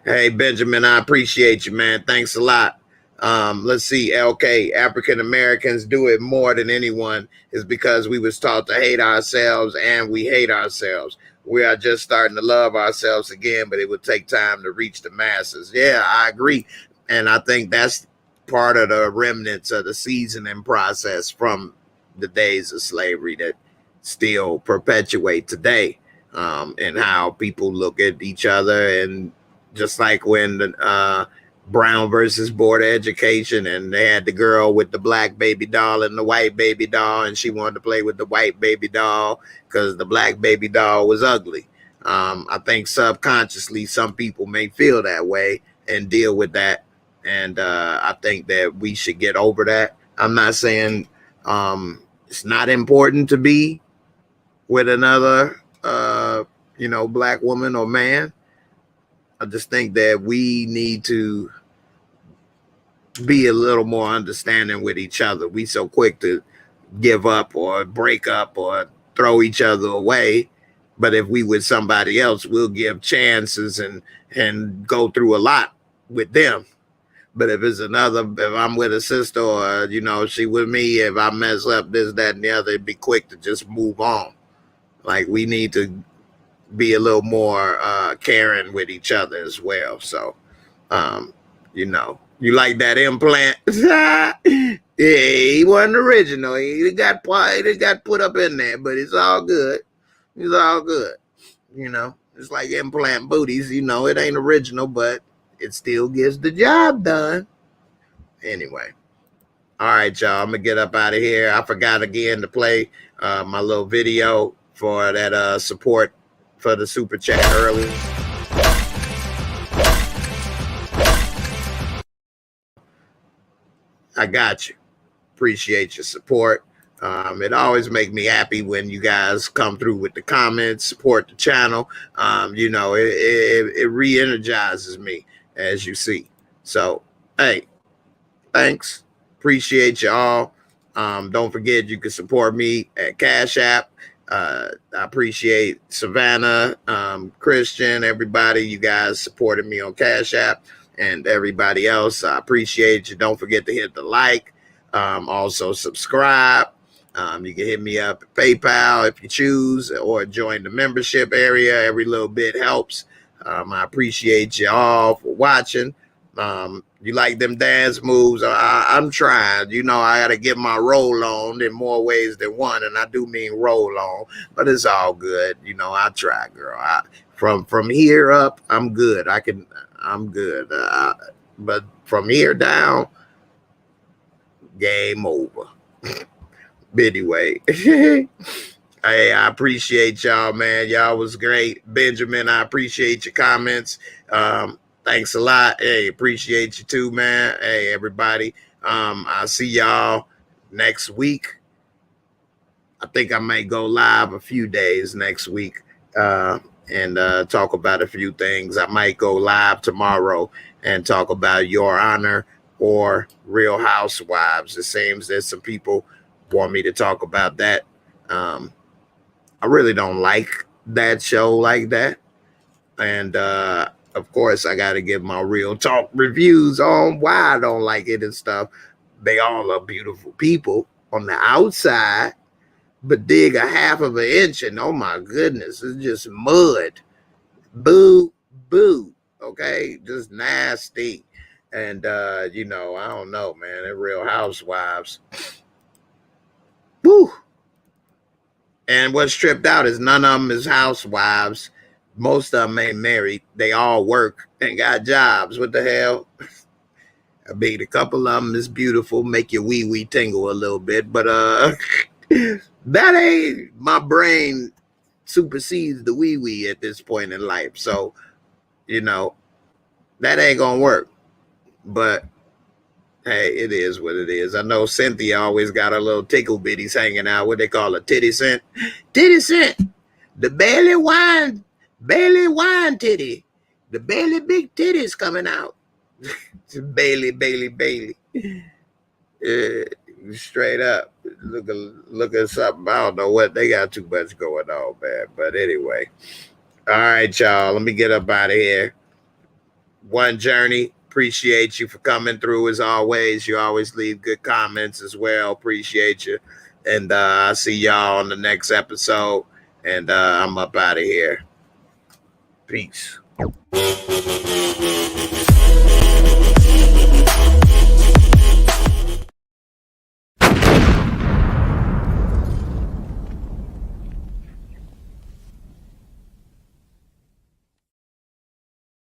hey, Benjamin, I appreciate you, man. Thanks a lot. Let's see. LK, African Americans do it more than anyone is because we was taught to hate ourselves and we hate ourselves. we are just starting to love ourselves again, but it would take time to reach the masses. Yeah, I agree. And I think that's part of the remnants of the seasoning process from the days of slavery that still perpetuate today, and how people look at each other. And just like when the Brown versus Board of Education, and they had the girl with the black baby doll and the white baby doll, and she wanted to play with the white baby doll because the black baby doll was ugly. I think subconsciously some people may feel that way and deal with that. And I think that we should get over that. I'm not saying it's not important to be with another, black woman or man. I just think that we need to be a little more understanding with each other. We so quick to give up or break up or throw each other away. But if we with somebody else, we'll give chances and go through a lot with them. But if I'm with a sister, or, she with me, if I mess up this, that, and the other, it'd be quick to just move on. Like, we need to be a little more caring with each other as well. So, you like that implant? Yeah, he wasn't original. He got put up in there, but it's all good. It's all good. It's like implant booties. It ain't original, but it still gets the job done. Anyway. All right, y'all. I'm going to get up out of here. I forgot again to play my little video for that support for the super chat early. I got you. Appreciate your support. It always makes me happy when you guys come through with the comments, support the channel. It re-energizes me, as you see. So, hey, thanks. Appreciate you all. Don't forget you can support me at Cash App. I appreciate Savannah, Christian, everybody. You guys supported me on Cash App, and everybody else. I appreciate you. Don't forget to hit the like. Also subscribe. You can hit me up at PayPal if you choose, or join the membership area. Every little bit helps. I appreciate you all for watching. You like them dance moves? I'm trying. I got to get my roll on in more ways than one, and I do mean roll on, but it's all good. I try, girl. From here up, I'm good. I'm good. But from here down, game over. Anyway, hey, I appreciate y'all, man. Y'all was great. Benjamin, I appreciate your comments. Thanks a lot. Hey, appreciate you too, man. Hey, everybody. I'll see y'all next week. I think I might go live a few days next week and talk about a few things. I might go live tomorrow and talk about Your Honor or Real Housewives. It seems that some people want me to talk about that. I really don't like that show like that. And of course, I got to give my real talk reviews on why I don't like it and stuff. They all are beautiful people on the outside, but dig a half of an inch and oh my goodness, it's just mud. Boo, boo. Okay, just nasty. And I don't know, man. They're Real Housewives. Woo. And what's tripped out is none of them is housewives. Most of them ain't married. They all work and got jobs. What the hell? I mean, a couple of them is beautiful, make your wee tingle a little bit, but that ain't, my brain supersedes the wee at this point in life. So, that ain't gonna work. But hey, it is what it is. I know Cynthia always got her little tickle bitties hanging out. What they call a titty scent? Titty scent. The Bailey wine titty. The Bailey big titties coming out. Bailey. Straight up. Look at something. I don't know what. They got too much going on, man. But anyway. All right, y'all. Let me get up out of here. One Journey. Appreciate you for coming through as always. You always leave good comments as well. Appreciate you. And I'll see y'all on the next episode. And I'm up out of here. Peace.